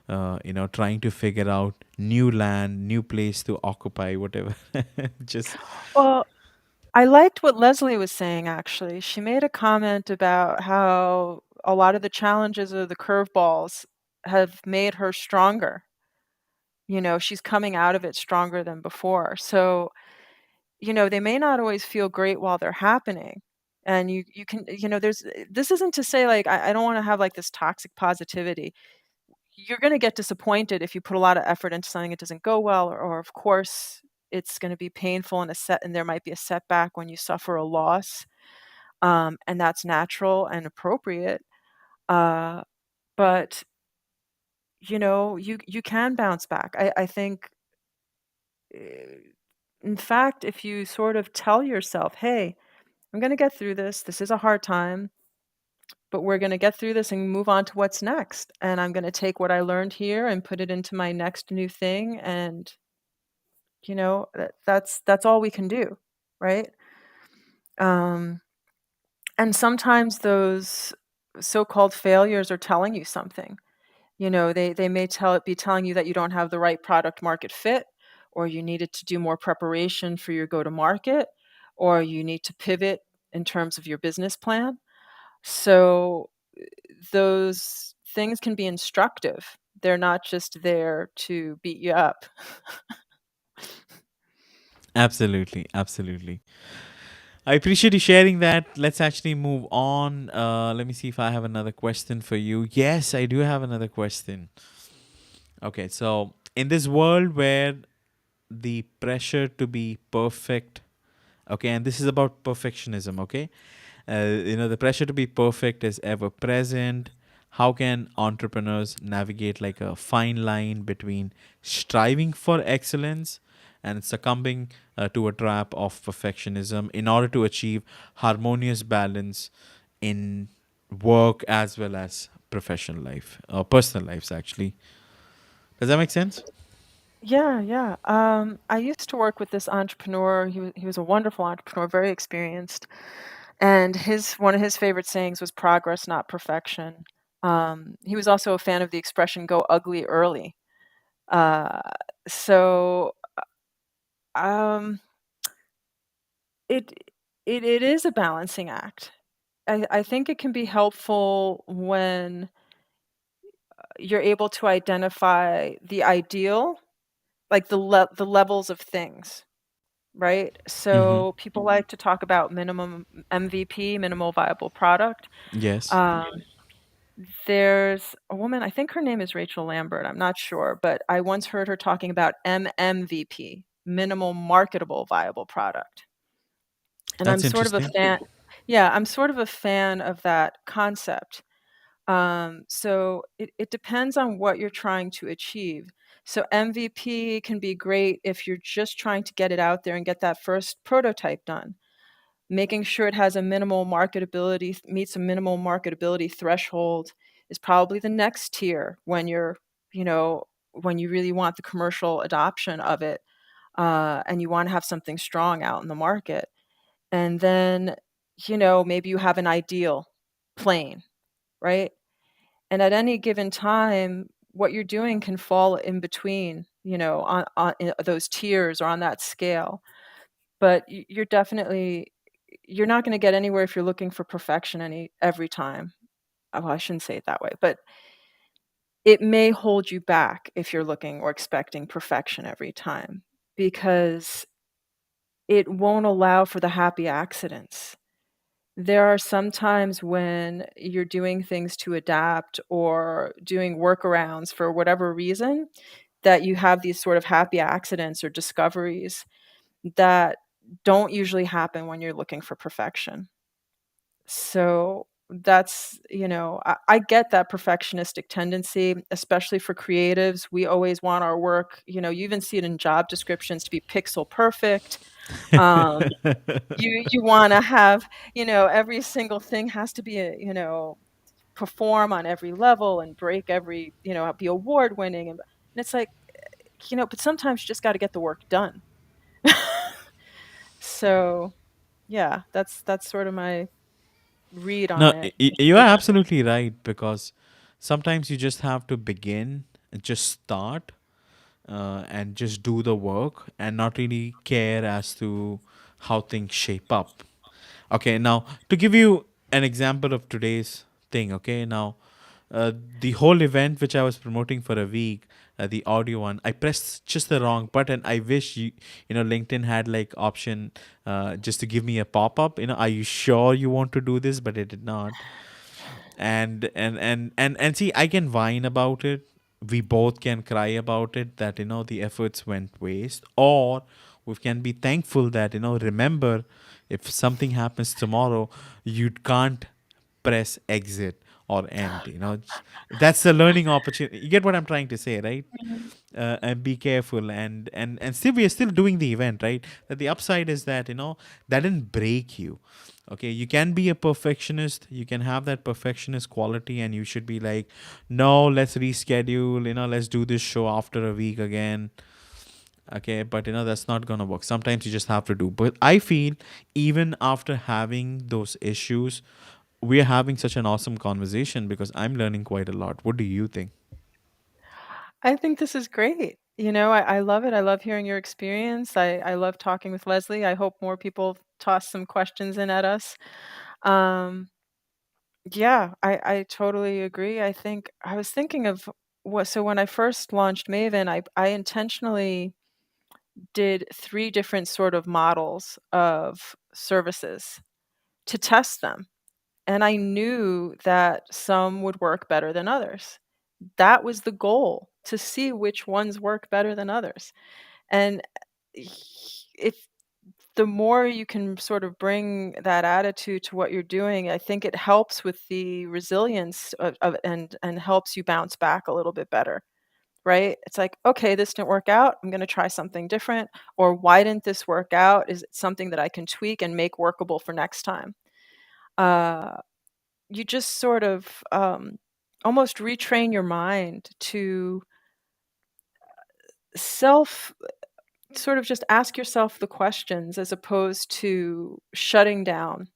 trying to figure out new land, new place to occupy, whatever. Just Well, I liked what Leslie was saying, actually. She made a comment about how a lot of the challenges or the curveballs have made her stronger. She's coming out of it stronger than before. So, they may not always feel great while they're happening. And you can, this isn't to say like, I don't want to have like this toxic positivity. You're going to get disappointed if you put a lot of effort into something, it doesn't go well, or of course, it's going to be painful and there might be a setback when you suffer a loss. And that's natural and appropriate. Uh, but you can bounce back. I think, eh, in fact, if you sort of tell yourself, "Hey, I'm going to get through this. This is a hard time, but we're going to get through this and move on to what's next. And I'm going to take what I learned here and put it into my next new thing." And that's all we can do, right? Um, and sometimes those so-called failures are telling you something. They may be telling you that you don't have the right product market fit, or you needed to do more preparation for your go to market, or you need to pivot in terms of your business plan. So those things can be instructive. They're not just there to beat you up. absolutely, absolutely. I appreciate you sharing that. Let's actually move on. Let me see if I have another question for you. Yes, I do have another question. Okay, so in this world where the pressure to be perfect, okay, and this is about perfectionism, okay, the pressure to be perfect is ever present. How can entrepreneurs navigate like a fine line between striving for excellence and succumbing to a trap of perfectionism in order to achieve harmonious balance in work as well as professional life or personal lives, actually? Does that make sense? Yeah, yeah. I used to work with this entrepreneur. He was a wonderful entrepreneur, very experienced. And his one of his favorite sayings was progress, not perfection. He was also a fan of the expression "go ugly early." Uh, so um, it it is a balancing act. I think it can be helpful when you're able to identify the ideal, like the levels of things. Right? Mm-hmm. So people like to talk about minimum MVP, minimal viable product. Yes. Um, there's a woman, I think her name is Rachel Lambert, I'm not sure, but I once heard her talking about MMVP, minimal marketable viable product. And I'm That's sort of a interesting. fan. Yeah, I'm sort of a fan of that concept. So it depends on what you're trying to achieve. So MVP can be great if you're just trying to get it out there and get that first prototype done. Making sure it has a minimal marketability, meets a minimal marketability threshold is probably the next tier when you know, when you really want the commercial adoption of it, and you want to have something strong out in the market. And then, maybe you have an ideal plane, right? And at any given time, what you're doing can fall in between, on those tiers or on that scale. But you're not gonna get anywhere if you're looking for perfection every time. Well, I shouldn't say it that way, but it may hold you back if you're looking or expecting perfection every time, because it won't allow for the happy accidents. There are some times when you're doing things to adapt or doing workarounds for whatever reason, that you have these sort of happy accidents or discoveries that don't usually happen when you're looking for perfection. So that's, I get that perfectionistic tendency, especially for creatives. We always want our work, you even see it in job descriptions to be pixel perfect. Um, you want to have, every single thing has to be perform on every level and break every, be award winning. And it's like, but sometimes you just got to get the work done. So yeah, that's sort of my read on No, it. you are absolutely right, because sometimes you just have to begin, just start, and just do the work and not really care as to how things shape up. Okay, now to give you an example of today's thing, okay, now the whole event which I was promoting for a week, the audio one, I pressed just the wrong button. I wish LinkedIn had like option just to give me a pop up. Are you sure you want to do this? But it did not. And see, I can whine about it, we both can cry about it, that the efforts went waste, or we can be thankful that remember, if something happens tomorrow, you can't press exit or end. That's the learning opportunity. You get what I'm trying to say, right? And be careful, and still we are still doing the event, right? That the upside is that that didn't break you. Okay, you can be a perfectionist, you can have that perfectionist quality, and you should be like, no, let's reschedule, let's do this show after a week again. Okay, but that's not gonna work. Sometimes you just have to do. But I feel, even after having those issues, we are having such an awesome conversation, because I'm learning quite a lot. What do you think? I think this is great. I love it. I love hearing your experience. I love talking with Leslie. I hope more people toss some questions in at us. Um, yeah, I totally agree. I think I was thinking of what, so when I first launched Maven, I intentionally did three different sort of models of services to test them. And I knew that some would work better than others. That was the goal, to see which ones work better than others. And if the more you can sort of bring that attitude to what you're doing, I think it helps with the resilience and helps you bounce back a little bit better, right? It's like, okay, this didn't work out. I'm going to try something different. Or why didn't this work out? Is it something that I can tweak and make workable for next time? Uh, you just sort of almost retrain your mind to self sort of just ask yourself the questions as opposed to shutting down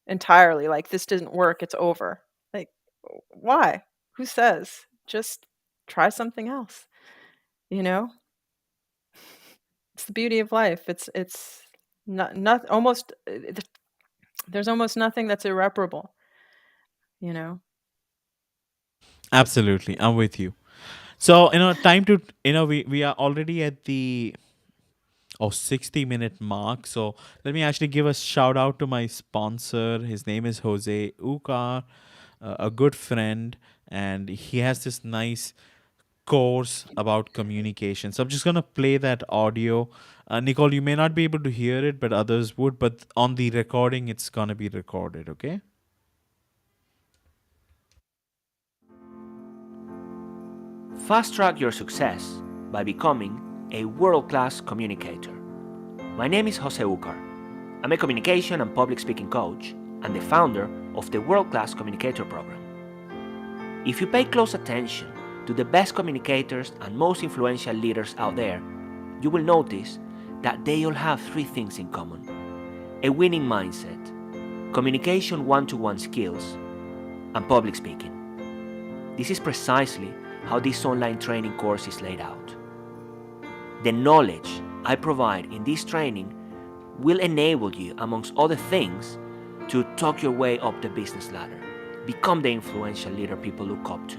entirely, like, this didn't work, it's over. Like, why? Who says? Just try something else, you know? It's the beauty of life. It's not almost there's almost nothing that's irreparable, you know? Absolutely, I'm with you. So, time to, we are already at the 60-minute mark. So, let me actually give a shout out to my sponsor. His name is Jose Ucar, a good friend, and he has this nice course about communication. So, I'm just going to play that audio. Nicole, you may not be able to hear it, but others would. But on the recording, it's going to be recorded, okay? Fast track your success by becoming a world class communicator. My name is Jose Ucar. I'm a communication and public speaking coach and the founder of the World Class Communicator program. If you pay close attention to the best communicators and most influential leaders out there, you will notice that they all have three things in common: a winning mindset, communication one-to-one skills, and public speaking. This is precisely how this online training course is laid out. The knowledge I provide in this training will enable you, amongst other things, to talk your way up the business ladder, become the influential leader people look up to,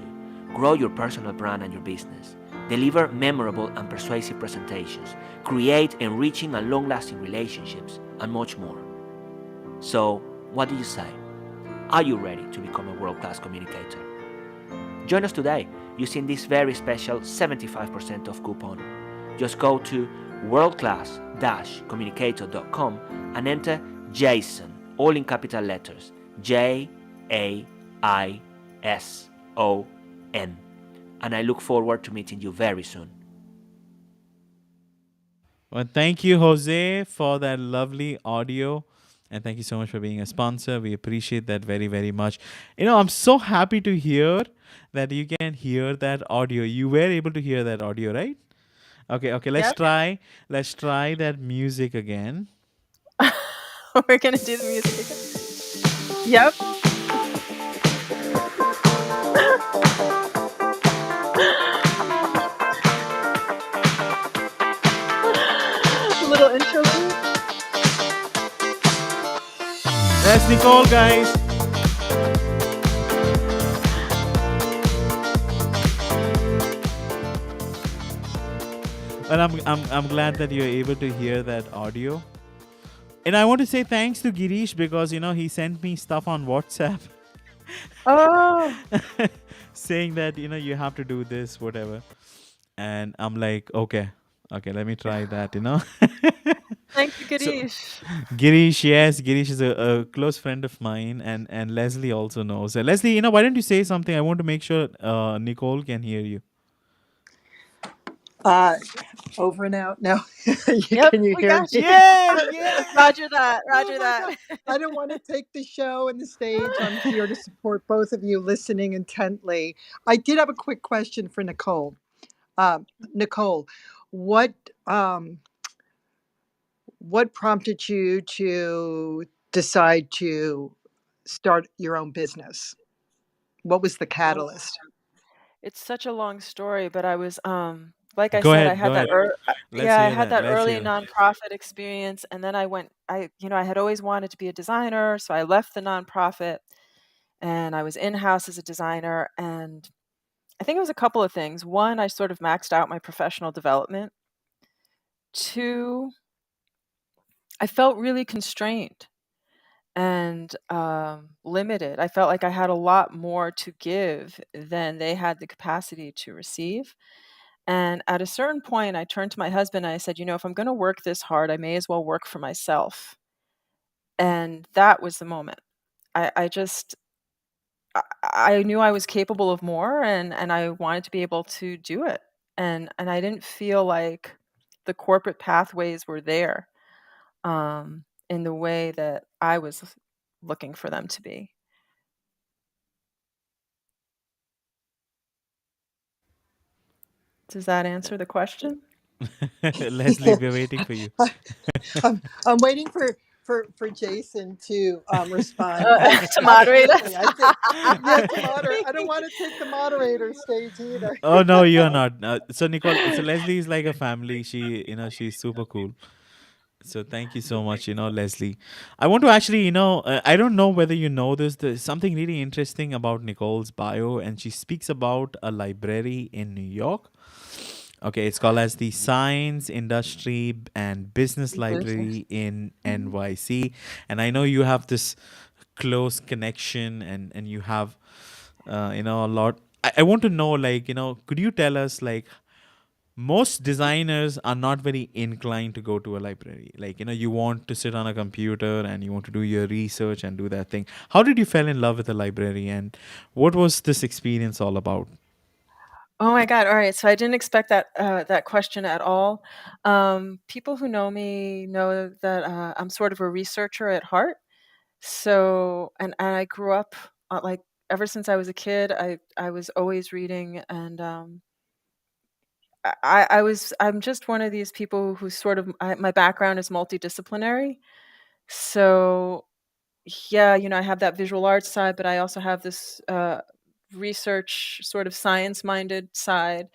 grow your personal brand and your business, deliver memorable and persuasive presentations, create enriching and long-lasting relationships, and much more. So, what do you say? Are you ready to become a world-class communicator? Join us today using this very special 75% off coupon. Just go to worldclass-communicator.com and enter Jason, all in capital letters, JAISON. And I look forward to meeting you very soon. Well, thank you, Jose, for that lovely audio. And thank you so much for being a sponsor. We appreciate that very, very much. I'm so happy to hear that you can hear that audio. You were able to hear that audio, right? Okay, okay. Let's Yep. try. Let's try that music again. We're gonna do the music again. Yep. That's Nicole, guys. Well, I'm glad that you're able to hear that audio. And I want to say thanks to Girish because he sent me stuff on WhatsApp Oh, saying that you have to do this, whatever. And I'm like, okay, let me try that. thank you, So Ganesh. Girish, yes, Girish is a close friend of mine, and Leslie also knows. Leslie, why don't you say something? I want to make sure Nicole can hear you. Uh, Over and out. No, Yep, can you we hear got me? you. Yeah, yeah. Roger that. Oh Roger my that. God. I don't want to take the show and the stage. I'm here to support both of you listening intently. I did have a quick question for Nicole. Uh, Nicole, what um, what prompted you to decide to start your own business? What was the Oh, catalyst? it's such a long story, but I was like I Go said, I ahead, had go that ahead. Let's yeah, I hear had that. that Let's early hear that. nonprofit experience, and then I had always wanted to be a designer, so I left the nonprofit and I was in-house as a designer, and I think it was a couple of things. One, I sort of maxed out my professional development. Two, I felt really constrained and limited. I felt like I had a lot more to give than they had the capacity to receive. And at a certain point, I turned to my husband and I said, if I'm going to work this hard, I may as well work for myself. And that was the moment. I just, I knew I was capable of more, and I wanted to be able to do it. And I didn't feel like the corporate pathways were there in the way that I was looking for them to be. Does that answer the question? Leslie, we're waiting for you. I'm waiting for Jason to respond. To moderate us? Absolutely, I think yeah to moderate. I don't want to take the moderator stage either. Oh no, you're not. So Nicole, so Leslie is like a family. She's super cool. So thank you so much, Leslie. I want to actually, I don't know whether you know this. There's something really interesting about Nicole's bio, and she speaks about a library in New York. Okay, it's called as the Science, Industry, and Business Business. Library in Mhm. NYC. And I know you have this close connection, and you have, a lot. I want to know, like, could you tell us, like, most designers are not very inclined to go to a library. Like, you want to sit on a computer and you want to do your research and do that thing. How did you fell in love with a library, and what was this experience all about? Oh my God! All right, so I didn't expect that question at all. People who know me know that I'm sort of a researcher at heart. So, and I grew up like ever since I was a kid. I was always reading, and I'm just one of these people who sort of my background is multidisciplinary. So yeah, I have that visual arts side, but I also have this research, sort of science minded side.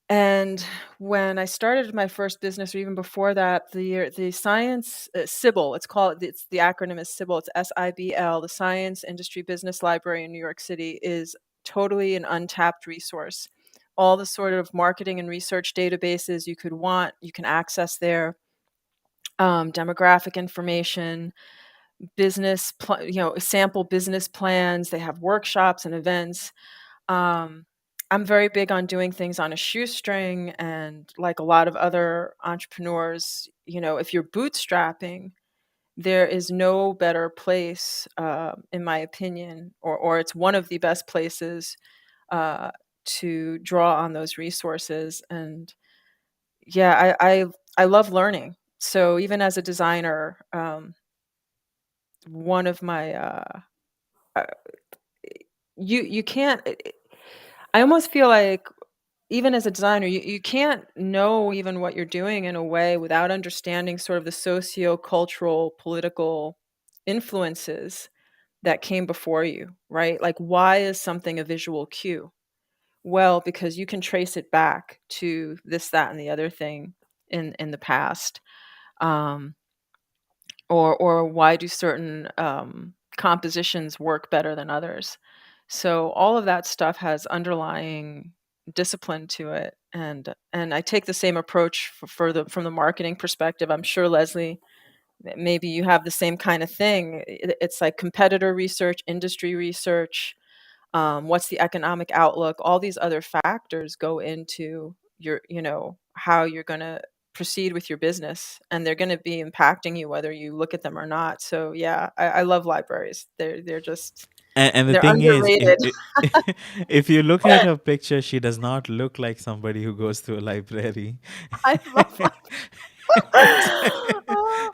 And when I started my first business, or even before that, the science SIBL, it's the acronym is SIBL. It's SIBL. The Science Industry Business Library in New York City is totally an untapped resource. All the sort of marketing and research databases you could want, you can access there. Demographic information, sample business plans. They have workshops and events. Um, I'm very big on doing things on a shoestring, and like a lot of other entrepreneurs, if you're bootstrapping, there is no better place, in my opinion, or it's one of the best places uh, to draw on those resources. And yeah, I love learning. So even as a designer, one of my uh, you can't. I almost feel like even as a designer, you can't know even what you're doing in a way without understanding sort of the socio-cultural, political influences that came before you, right? Like, why is something a visual cue? Well, because you can trace it back to this, that, and the other thing in the past. Um, or why do certain compositions work better than others. So all of that stuff has underlying discipline to it, and I take the same approach for the from the marketing perspective. I'm sure, Leslie, maybe you have the same kind of thing. It's like competitor research, industry research, what's the economic outlook, all these other factors go into your, how you're going to proceed with your business, and they're going to be impacting you whether you look at them or not. So yeah, I love libraries. They're just And the they're thing is, underrated. if you look at her picture, she does not look like somebody who goes to a library. I love Oh,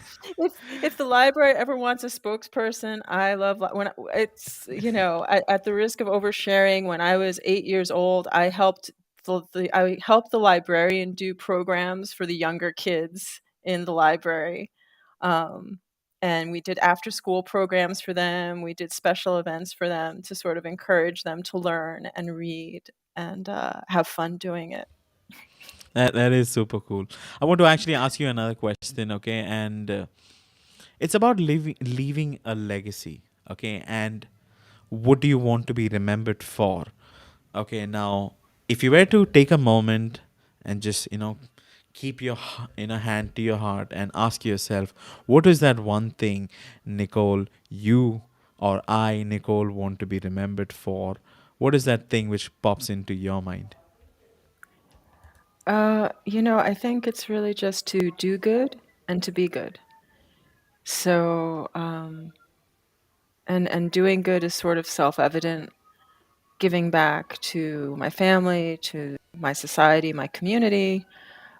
if the library ever wants a spokesperson, I love when it's, at the risk of oversharing, when I was 8 years old, I helped the librarian do programs for the younger kids in the library. Um, and we did after school programs for them. We did special events for them to sort of encourage them to learn and read and have fun doing it. That is super cool. I want to actually ask you another question, okay? And it's about leaving a legacy, okay? And what do you want to be remembered for? Okay, now if you were to take a moment and just, keep your hand to your heart and ask yourself, what is that one thing, Nicole, you or I, Nicole, want to be remembered for? What is that thing which pops into your mind? I think it's really just to do good and to be good. So, and doing good is sort of self-evident. Giving back to my family, to my society, my community,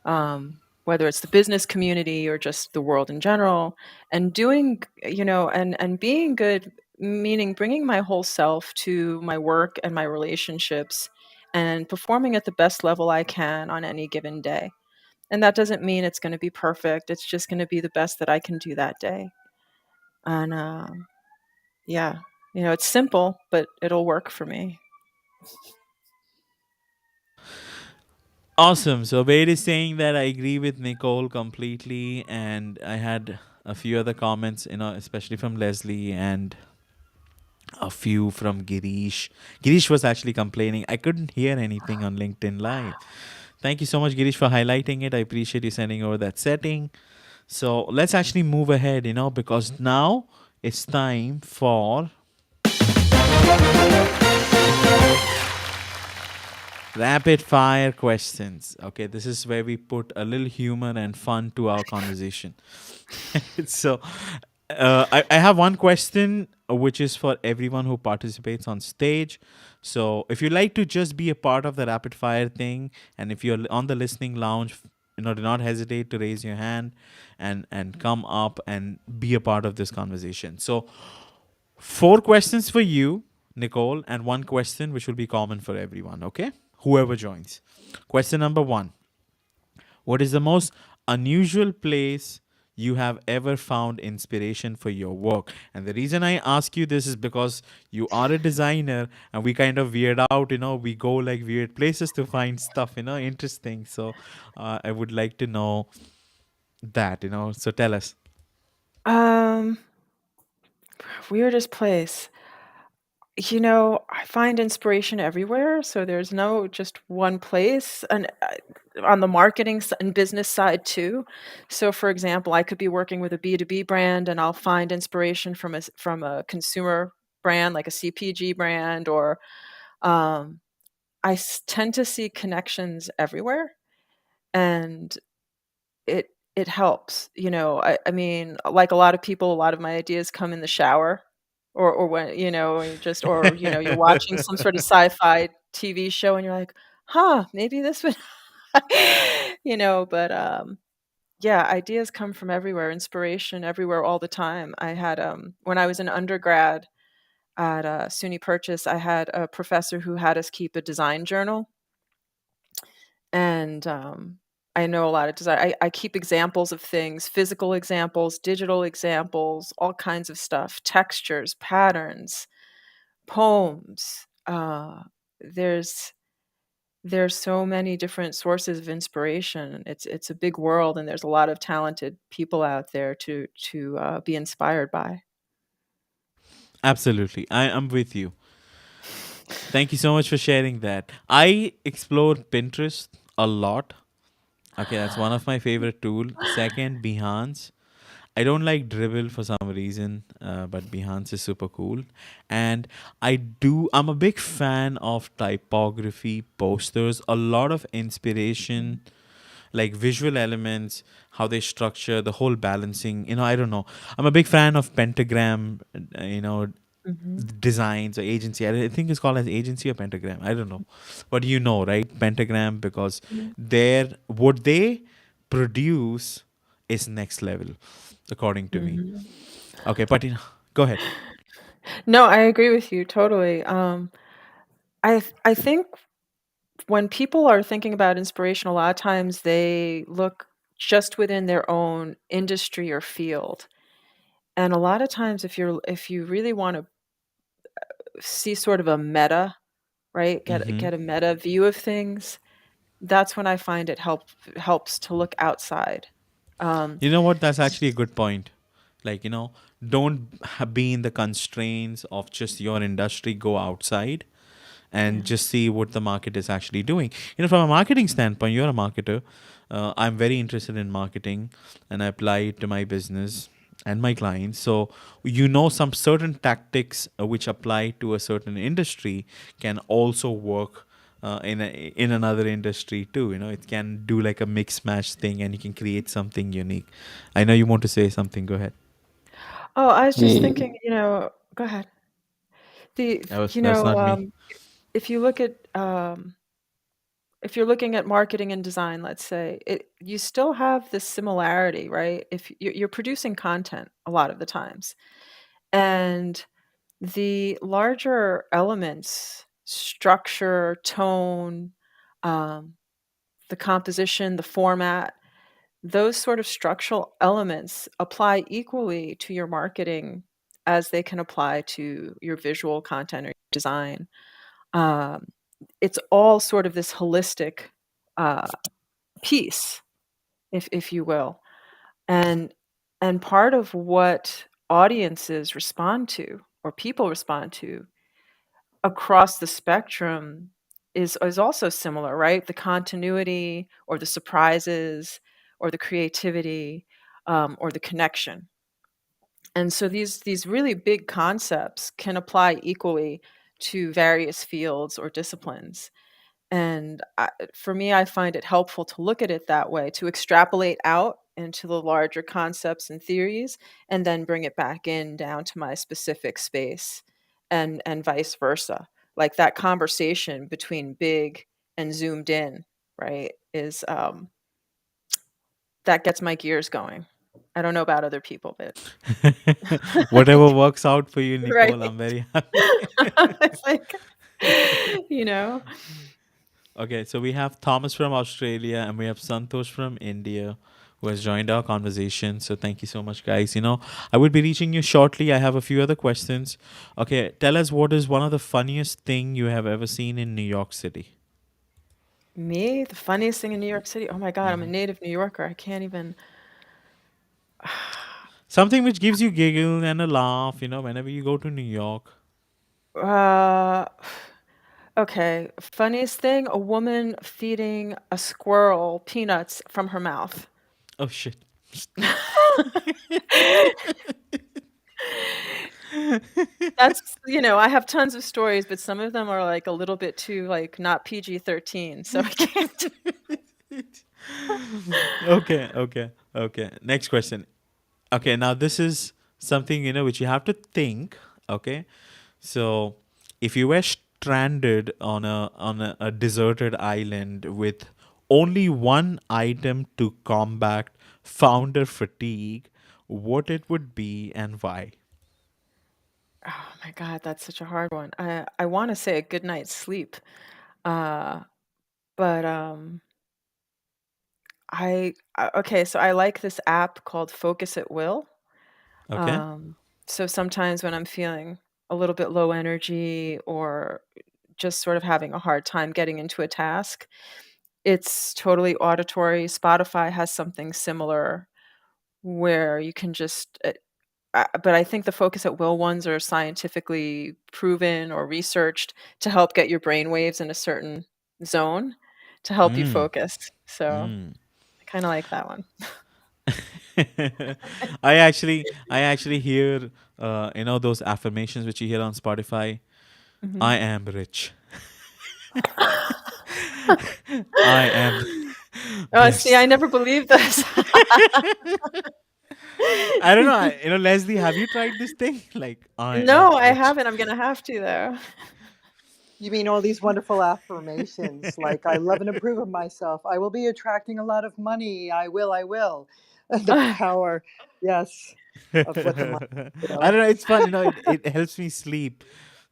whether it's the business community or just the world in general, and doing, and being good, meaning bringing my whole self to my work and my relationships, and performing at the best level I can on any given day. And that doesn't mean it's going to be perfect. It's just going to be the best that I can do that day. And yeah, it's simple, but it'll work for me. Awesome. So Wade is saying that I agree with Nicole completely, and I had a few other comments, especially from Leslie and a few from Girish. Girish was actually complaining. I couldn't hear anything on LinkedIn Live. Thank you so much, Girish, for highlighting it. I appreciate you sending over that setting. So let's actually move ahead, because now it's time for rapid fire questions. Okay, this is where we put a little humor and fun to our conversation. So, I have one question, which is for everyone who participates on stage. So, if you like to just be a part of the rapid fire thing, and if you're on the listening lounge, do not hesitate to raise your hand and come up and be a part of this conversation. So, 4 questions for you, Nicole, and one question which will be common for everyone, okay? Whoever joins. Question number 1. What is the most unusual place you have ever found inspiration for your work? And the reason I ask you this is because you are a designer and we kind of weird out, we go like weird places to find stuff, interesting. So I would like to know that, so tell us. Um, Weirdest place. I find inspiration everywhere, so there's no just one place, and on the marketing and business side too. So, for example, I could be working with a B2B brand, and I'll find inspiration from a consumer brand like a CPG brand, or tend to see connections everywhere, and it helps. I mean, like a lot of people, a lot of my ideas come in the shower, or when, you're watching some sort of sci-fi TV show and you're like, "Huh, maybe this would," but, yeah, ideas come from everywhere, inspiration everywhere all the time. I had, when I was an undergrad at, SUNY Purchase, I had a professor who had us keep a design journal, and I know a lot of design. I keep examples of things, physical examples, digital examples, all kinds of stuff, textures, patterns, poems. There's there's so many different sources of inspiration. It's a big world, and there's a lot of talented people out there to be inspired by. Absolutely. I am with you. Thank you so much for sharing that. I explore Pinterest a lot. Okay, that's one of my favorite tool. Second, Behance. I don't like Dribble for some reason, but Behance is super cool. And I'm a big fan of typography, posters, a lot of inspiration, like visual elements, how they structure, the whole balancing. I don't know. I'm a big fan of pentagram, Hmm. designs or agency. I think it's called as agency or pentagram. I don't know. But right? Pentagram, because what they produce is next level, according to me. Hmm. Okay, but go ahead. No, I agree with you totally. I think when people are thinking about inspiration, a lot of times they look just within their own industry or field. And a lot of times if you really want to see sort of a meta, right? Mm-hmm. Get a meta view of things, that's when I find helps to look outside. Um, You know what? That's actually a good point. Like, don't be in the constraints of just your industry. Go outside and yeah. just see what the market is actually doing. From a marketing standpoint, you're a marketer. I'm very interested in marketing, and I apply it to my business and my clients. So, some certain tactics which apply to a certain industry can also work in another industry too. It can do like a mix match thing, and you can create something unique. I know you want to say something. Go ahead. Oh, I was just The thinking, go ahead. The, That's not me. if you look at if you're looking at marketing and design, let's say, you still have this similarity, right? If you're producing content a lot of the times, and the larger elements, structure, tone, um, the composition, the format, those sort of structural elements apply equally to your marketing as they can apply to your visual content or design. Um, it's all sort of this holistic uh, piece, if you will, and part of what audiences respond to or people respond to across the spectrum is also similar, right? The continuity or the surprises or the creativity or the connection. And so these really big concepts can apply equally to various fields or disciplines. And for me, I find it helpful to look at it that way, to extrapolate out into the larger concepts and theories, and then bring it back in down to my specific space, and vice versa. Like that conversation between big and zoomed in, right? Is that gets my gears going. I don't know about other people, but Whatever works out for you, right. Nicole, I'm very happy. It's like, you know. Okay, so we have Thomas from Australia and we have Santosh from India who has joined our conversation. So thank you so much, guys. I will be reaching you shortly. I have a few other questions. Okay, tell us, what is one of the funniest thing you have ever seen in New York City? Me, the funniest thing in New York City. Oh my God, I'm a native New Yorker. I can't even. Something which gives you giggle and a laugh, whenever you go to New York. Uh, okay. Funniest thing, a woman feeding a squirrel peanuts from her mouth. Oh shit. That's, I have tons of stories, but some of them are like a little bit too like not PG-13, so I can't. Okay. Next question. Okay, now this is something which you have to think. Okay, so if you were stranded on a deserted island with only one item to combat founder fatigue, what it would be and why? Oh my God, that's such a hard one. I want to say a good night's sleep. Uh, but okay, so I like this app called Focus at Will. Okay. Um, so sometimes when I'm feeling a little bit low energy or just sort of having a hard time getting into a task. It's totally auditory. Spotify has something similar where you can just, but I think the focus at Will ones are scientifically proven or researched to help get your brain waves in a certain zone to help you focus. So I kind of like that one. I actually hear those affirmations which you hear on Spotify. I am rich. I am Oh, see, I blessed. never believed this. I don't know. Leslie, have you tried this thing? Like, I am No, I rich. haven't. I'm gonna have to though. You mean all these wonderful affirmations like I love and approve of myself. I will be attracting a lot of money. I will, I will. The power, yes, of what the mind I will. don't know. It's fun. It helps me sleep.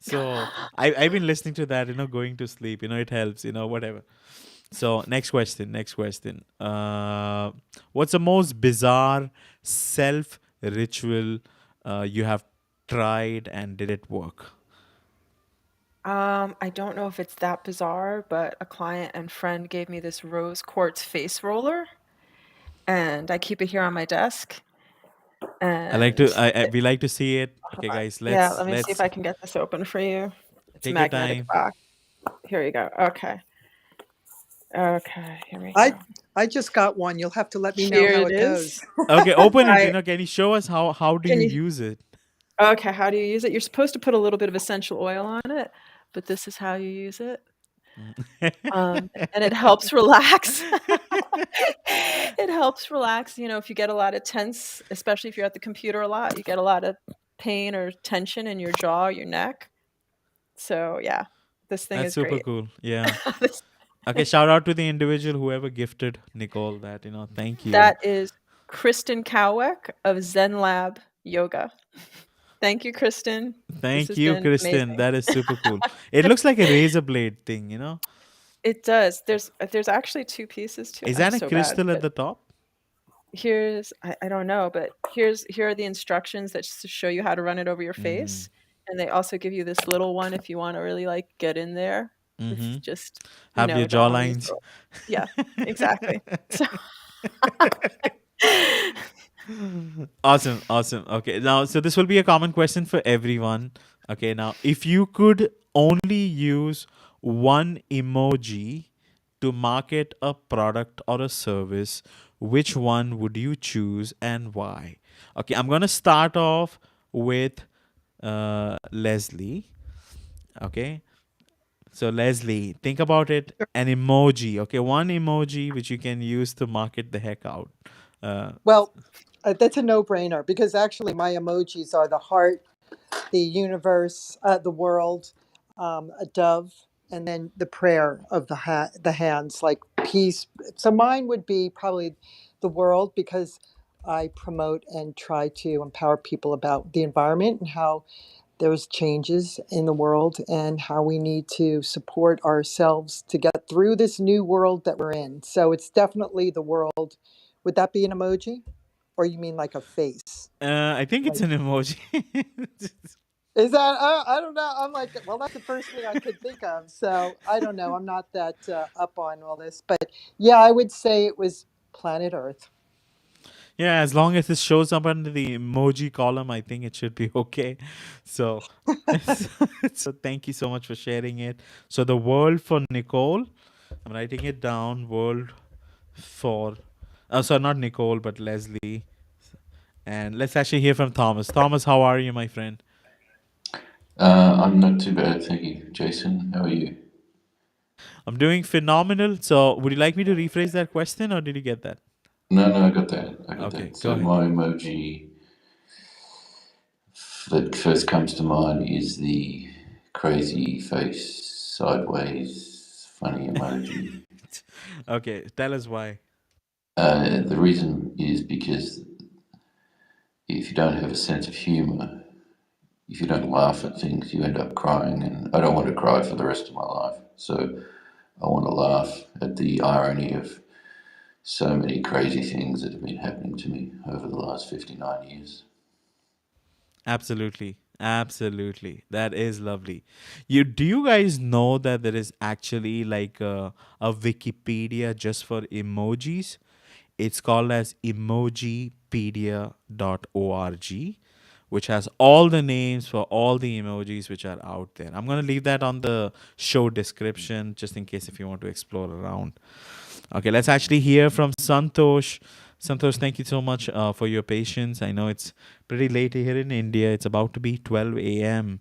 So I've been listening to that. Going to sleep. It helps. Whatever. So next question. Next question. What's the most bizarre self ritual you have tried and did it work? I don't know if it's that bizarre, but a client and friend gave me this rose quartz face roller, and I keep it here on my desk. I like to. And We like to see it. hold Okay, on. guys. Yeah, Let's let me see if let's I can get this open for you. It's a take your magnetic time. box. Here you go. Okay. Okay, here we I go. I just got one. You'll have to let me know Here how it it is. goes. Okay, open it. I Can you show us how do you can you use it? Okay, how do you use it? You're supposed to put a little bit of essential oil on it, but this is how you use it. And it helps relax. It helps relax. If you get a lot of tense, especially if you're at the computer a lot, you get a lot of pain or tension in your jaw, your neck. So yeah, this thing That's is super great. cool. Yeah. This- Okay, shout out to the individual whoever gifted Nicole that. Thank you. that is Kristen Cowick of Zen Lab Yoga. Thank you, Kristen. This Thank has you, been Kristen. amazing. That is super cool. It looks like a razor blade thing. It does. There's actually two pieces to it. Is I'm that a so bad, crystal at but the top? I don't know, but here are the instructions that just show you how to run it over your Mm-hmm. face, and they also give you this little one if you want to really like get in there with Mm-hmm. just Have your down on these jawlines. little. Yeah, exactly. So Awesome, awesome. Okay, now, so this will be a common question for everyone. Okay, now, if you could only use one emoji to market a product or a service, which one would you choose and why? Okay, I'm going to start off with Leslie. Okay, so Leslie, think about it. An emoji. Okay, one emoji which you can use to market the heck out. Uh, Well, that's a no-brainer because actually my emojis are the heart, the universe, the world, a dove, and then the prayer of the hands, like peace. So mine would be probably the world because I promote and try to empower people about the environment and how there's changes in the world and how we need to support ourselves to get through this new world that we're in. So it's definitely the world. Would that be an emoji? Or you mean like a face? I think it's Like, an emoji. is that, I don't know. I'm like, well, that's the first thing I could think of. So I don't know. I'm not that up on all this. But yeah, I would say it was planet Earth. Yeah, as long as it shows up under the emoji column, I think it should be okay. So, so thank you so much for sharing it. So the world for Nicole, I'm writing it down. World for, so not Nicole but Leslie. And let's actually hear from Thomas. Thomas, how are you, my friend? I'm not too bad, thank you. Jason, how are you? I'm doing phenomenal. So, would you like me to rephrase that question, or did you get that? No, I got that. I got Okay, that. go So ahead. my emoji that first comes to mind is the crazy face, sideways, funny emoji. Okay, tell us why. The reason is because if you don't have a sense of humor, if you don't laugh at things, you end up crying, and I don't want to cry for the rest of my life. So I want to laugh at the irony of so many crazy things that have been happening to me over the last 59 years. Absolutely. Absolutely. That is lovely. You guys know that there is actually like a Wikipedia just for emojis? It's called as emojipedia.org, which has all the names for all the emojis which are out there. I'm going to leave that on the show description just in case if you want to explore around. Okay, let's actually hear from Santosh. Santosh, thank you so much for your patience. I know it's pretty late here in India. It's about to be 12 a.m.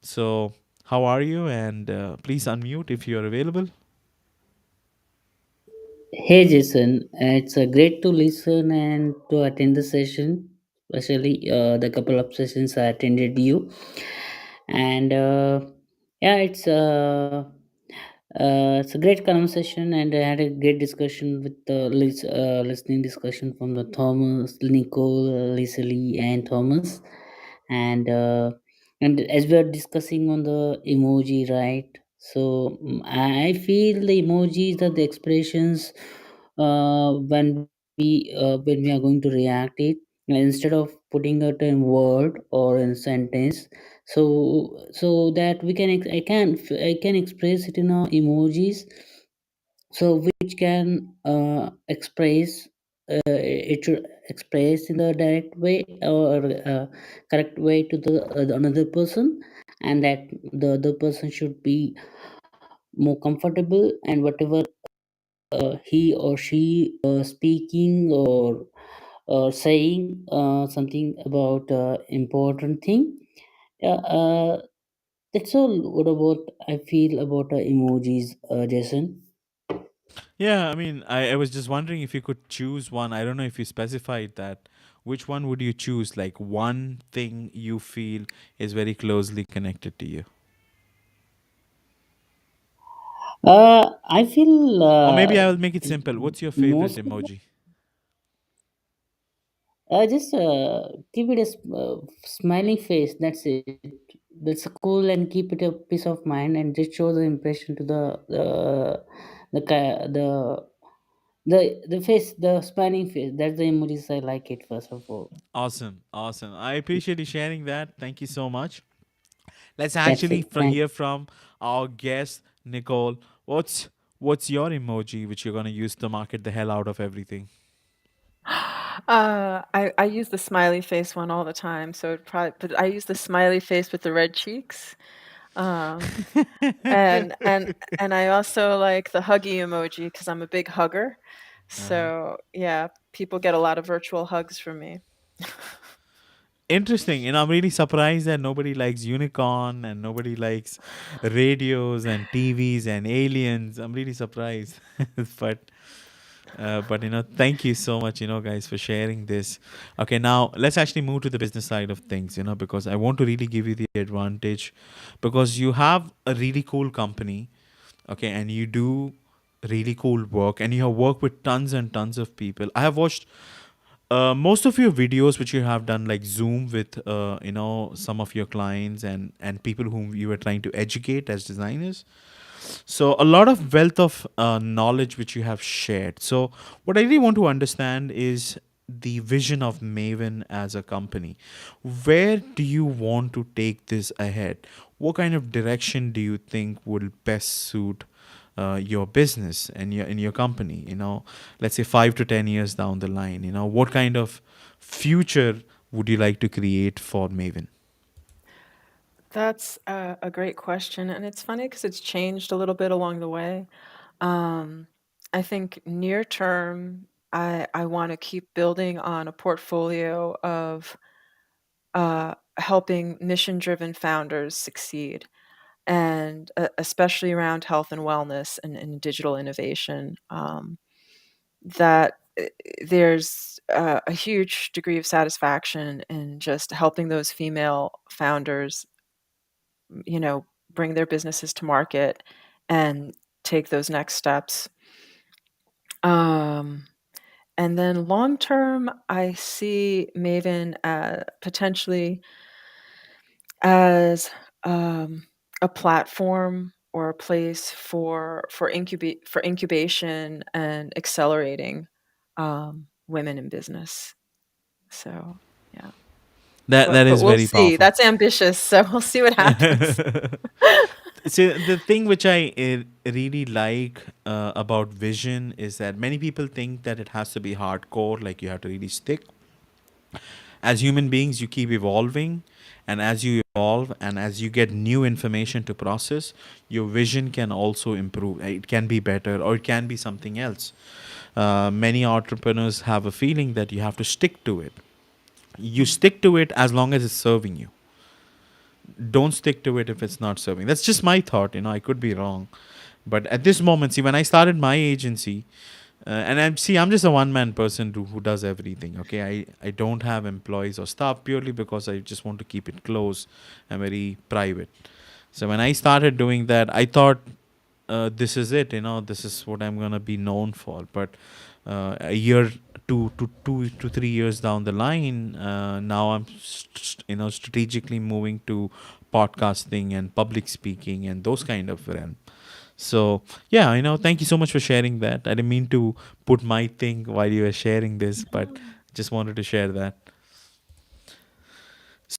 So, how are you? And please unmute if you're available. Hey Jason, it's great to listen and to attend the session, especially the couple of sessions I attended you. And yeah, it's a great conversation, and I had a great discussion with the listening discussion from the Thomas, Nicole, Lisa Lee, and Thomas, and as we are discussing on the emoji, right? So I feel the emojis are the expressions when we are going to react it, instead of putting it in word or in sentence, so that we can I can express it in emojis, so which can express it should express in the direct way or correct way to the another person, and that the other person should be more comfortable, and whatever he or she speaking or saying something about important thing. Yeah, that's all what about I feel about emojis, Jason. Yeah, I mean, I was just wondering if you could choose one. I don't know if you specified that. Which one would you choose? Like one thing you feel is very closely connected to you? I feel Or maybe I will make it simple. What's your favorite most emoji? just keep it as smiling face. That's it. That's cool, and keep it a peace of mind, and just show the impression to the the face, the smiling face. That's the emojis I like it first of all. Awesome. Awesome. I appreciate you sharing that. Thank you so much. Let's That's actually it. Thank. hear from our guest, Nicole. What's your emoji which you're going to use to market the hell out of everything? I use the smiley face one all the time, so but I use the smiley face with the red cheeks. Um, and and I also like the huggy emoji because I'm a big hugger. Uh-huh. So yeah, people get a lot of virtual hugs from me. Interesting. I'm really surprised that nobody likes unicorn and nobody likes radios and TVs and aliens. I'm really surprised. but but thank you so much, guys, for sharing this. Okay, now let's actually move to the business side of things, because I want to really give you the advantage because you have a really cool company, okay, and you do really cool work and you have worked with tons and tons of people. I have watched most of your videos which you have done like Zoom with some of your clients and people whom you were trying to educate as designers. So a lot of wealth of knowledge which you have shared. So what I really want to understand is the vision of Maven as a company. Where do you want to take this ahead? What kind of direction do you think will best suit your business and your company? Let's say 5 to 10 years down the line. What kind of future would you like to create for Maven? That's a great question, and it's funny because it's changed a little bit along the way. Um, I think near term, I want to keep building on a portfolio of helping mission-driven founders succeed, and especially around health and wellness and digital innovation. That there's a huge degree of satisfaction in just helping those female founders, you know, bring their businesses to market and take those next steps. Um, and then long term, I see Maven potentially as a platform or a place for incubation and accelerating women in business. So, yeah. That But is we'll very see. powerful. That's ambitious, so we'll see what happens. So the thing which I really like about vision is that many people think that it has to be hardcore, like you have to really stick. As human beings, you keep evolving, and as you evolve and as you get new information to process, your vision can also improve. It can be better, or it can be something else. Many entrepreneurs have a feeling that you have to stick to it. You stick to it as long as it's serving you. Don't stick to it if it's not serving. That's just my thought. I could be wrong, but at this moment, see, when I started my agency, and I'm just a one man person who does everything. Okay, I don't have employees or staff purely because I just want to keep it close and very private. So when I started doing that, I thought this is it. This is what I'm gonna be known for. But a year, 2 to 3 years down the line, now I'm strategically moving to podcasting and public speaking and those kind of realm. So yeah, thank you so much for sharing that. I didn't mean to put my thing while you were sharing this, but just wanted to share that.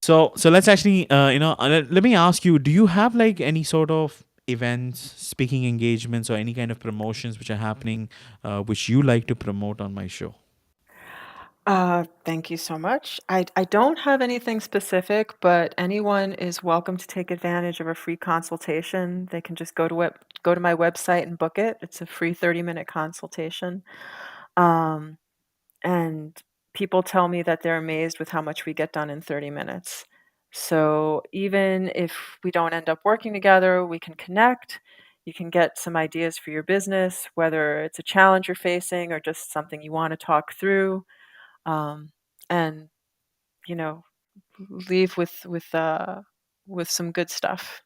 So let's actually, let me ask you: do you have like any sort of events, speaking engagements, or any kind of promotions which are happening, which you like to promote on my show? Thank you so much. I don't have anything specific, but anyone is welcome to take advantage of a free consultation. They can just go to my website and book it. It's a free 30-minute consultation. Um, and people tell me that they're amazed with how much we get done in 30 minutes. So even if we don't end up working together, we can connect. You can get some ideas for your business, whether it's a challenge you're facing or just something you want to talk through. Um, and you know, leave with some good stuff.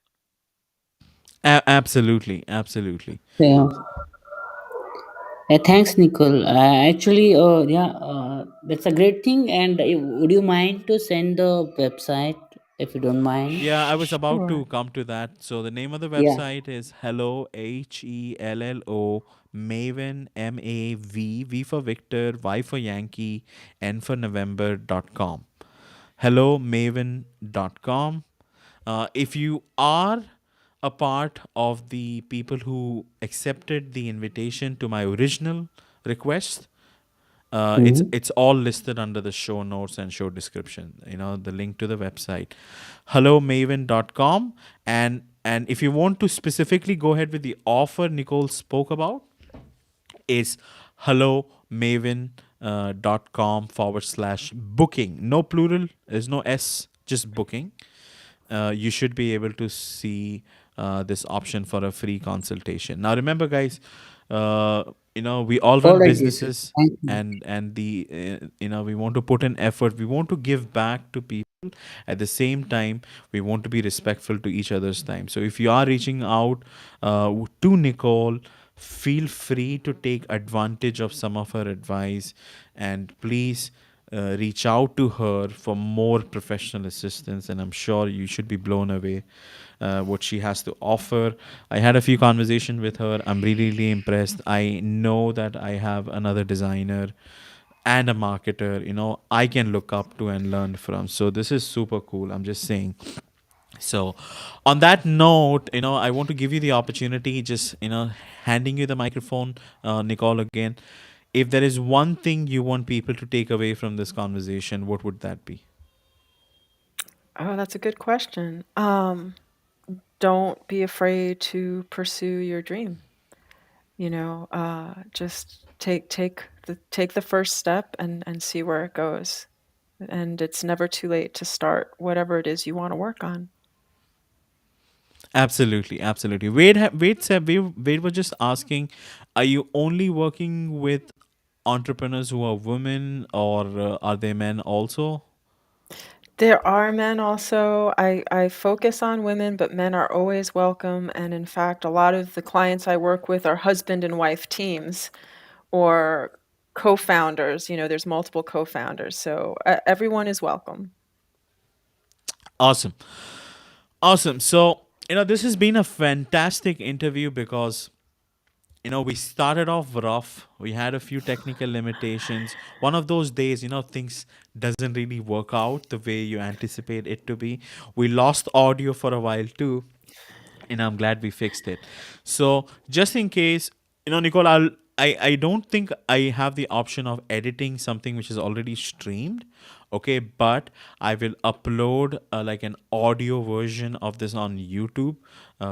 Absolutely, absolutely. Yeah. Thanks, Nicole. Actually, yeah, that's a great thing. And would you mind to send the website if you don't mind? Yeah, I was about Sure. to come to that. So the name of the Yeah. website is Hello Hello Mavyn MAV for Victor, Y for Yankee, N for November.com. HelloMavyn.com. If you are a part of the people who accepted the invitation to my original request, it's Hmm. it's all listed under the show notes and show description. The link to the website, hellomavyn.com. And if you want to specifically go ahead with the offer Nicole spoke about, is hellomavyn.com/booking. No plural, there's no S, just booking. You should be able to see this option for a free consultation. Now, remember, guys, we all All run right, Jason. businesses, Thank you. and we want to put in effort. We want to give back to people. At the same time, we want to be respectful to each other's time. So, if you are reaching out to Nicole, feel free to take advantage of some of her advice, and please reach out to her for more professional assistance. And I'm sure you should be blown away what she has to offer. I had a few conversations with her. I'm really, really impressed. I know that I have another designer and a marketer I can look up to and learn from. So this is super cool, I'm just saying. So, on that note, I want to give you the opportunity, just, handing you the microphone, Nicole, again. If there is one thing you want people to take away from this conversation, what would that be? Oh, that's a good question. Don't be afraid to pursue your dream. Just take the first step and see where it goes. And it's never too late to start whatever it is you want to work on. Absolutely, absolutely. Wade was just asking, are you only working with entrepreneurs who are women, or are they men also? There are men also. I focus on women, but men are always welcome. And in fact, a lot of the clients I work with are husband and wife teams or co-founders. There's multiple co-founders. So everyone is welcome. Awesome. Awesome. So, this has been a fantastic interview because we started off rough. We had a few technical limitations. One of those days, things doesn't really work out the way you anticipate it to be. We lost audio for a while too, and I'm glad we fixed it. So just in case, Nicole, I don't think I have the option of editing something which is already streamed. Okay, but I will upload like an audio version of this on YouTube,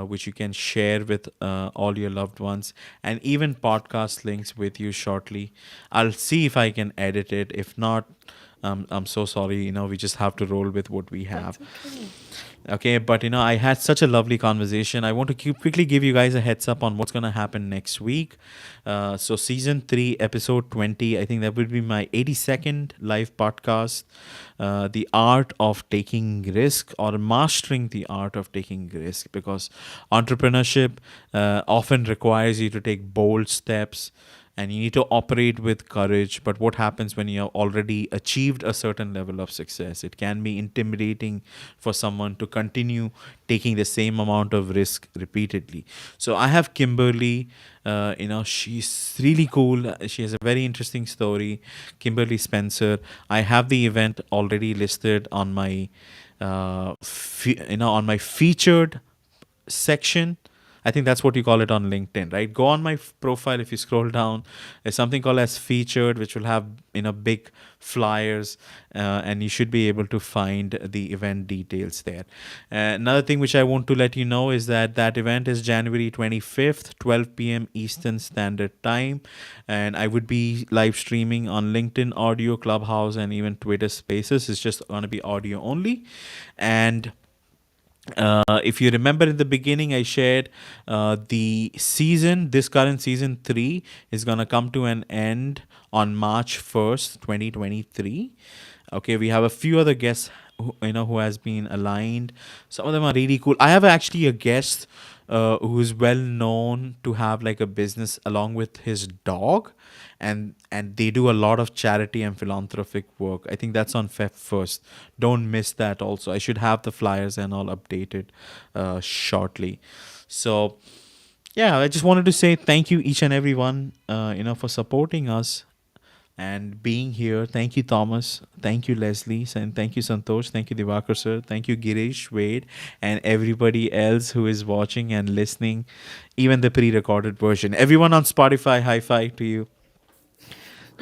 which you can share with all your loved ones, and even podcast links with you shortly. I'll see if I can edit it. If not, I'm so sorry. We just have to roll with what we have. That's okay. Okay, but I had such a lovely conversation. I want to quickly give you guys a heads up on what's going to happen next week. So, season 3, episode 20, I think that will be my 82nd live podcast. The art of taking risk, or mastering the art of taking risk, because entrepreneurship often requires you to take bold steps, and you need to operate with courage. But what happens when you have already achieved a certain level of success? It can be intimidating for someone to continue taking the same amount of risk repeatedly. So I have Kimberly. She's really cool. She has a very interesting story. Kimberly Spencer. I have the event already listed on my on my featured section. I think that's what you call it on LinkedIn, right? Go on my profile. If you scroll down, there's something called as featured, which will have big flyers, and you should be able to find the event details there. Another thing which I want to let you know is that event is January 25th, 12 p.m. Eastern Standard Time, and I would be live streaming on LinkedIn Audio, Clubhouse, and even Twitter Spaces. It's just going to be audio only, and if you remember in the beginning, I shared this current season 3 is going to come to an end on March 1st, 2023. Okay, we have a few other guests who has been aligned. Some of them are really cool. I have actually a guest who's well known to have like a business along with his dog, and they do a lot of charity and philanthropic work. I think that's on Feb 1st. Don't miss that also. I should have the flyers and all updated shortly. So yeah, I just wanted to say thank you each and everyone for supporting us and being here. Thank you, Thomas. Thank you, Leslie. And thank you, Santosh. Thank you, Divakar sir. Thank you, Girish, Wade, and everybody else who is watching and listening, even the pre-recorded version. Everyone on Spotify, high five to you.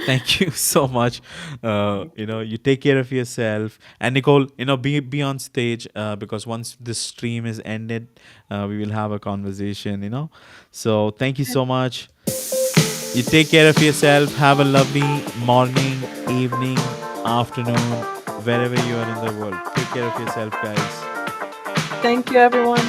Thank you so much. You take care of yourself. And Nicole, be on stage, because once this stream is ended, we will have a conversation. So thank you so much. You take care of yourself. Have a lovely morning, evening, afternoon, wherever you are in the world. Take care of yourself, guys. Thank you, everyone.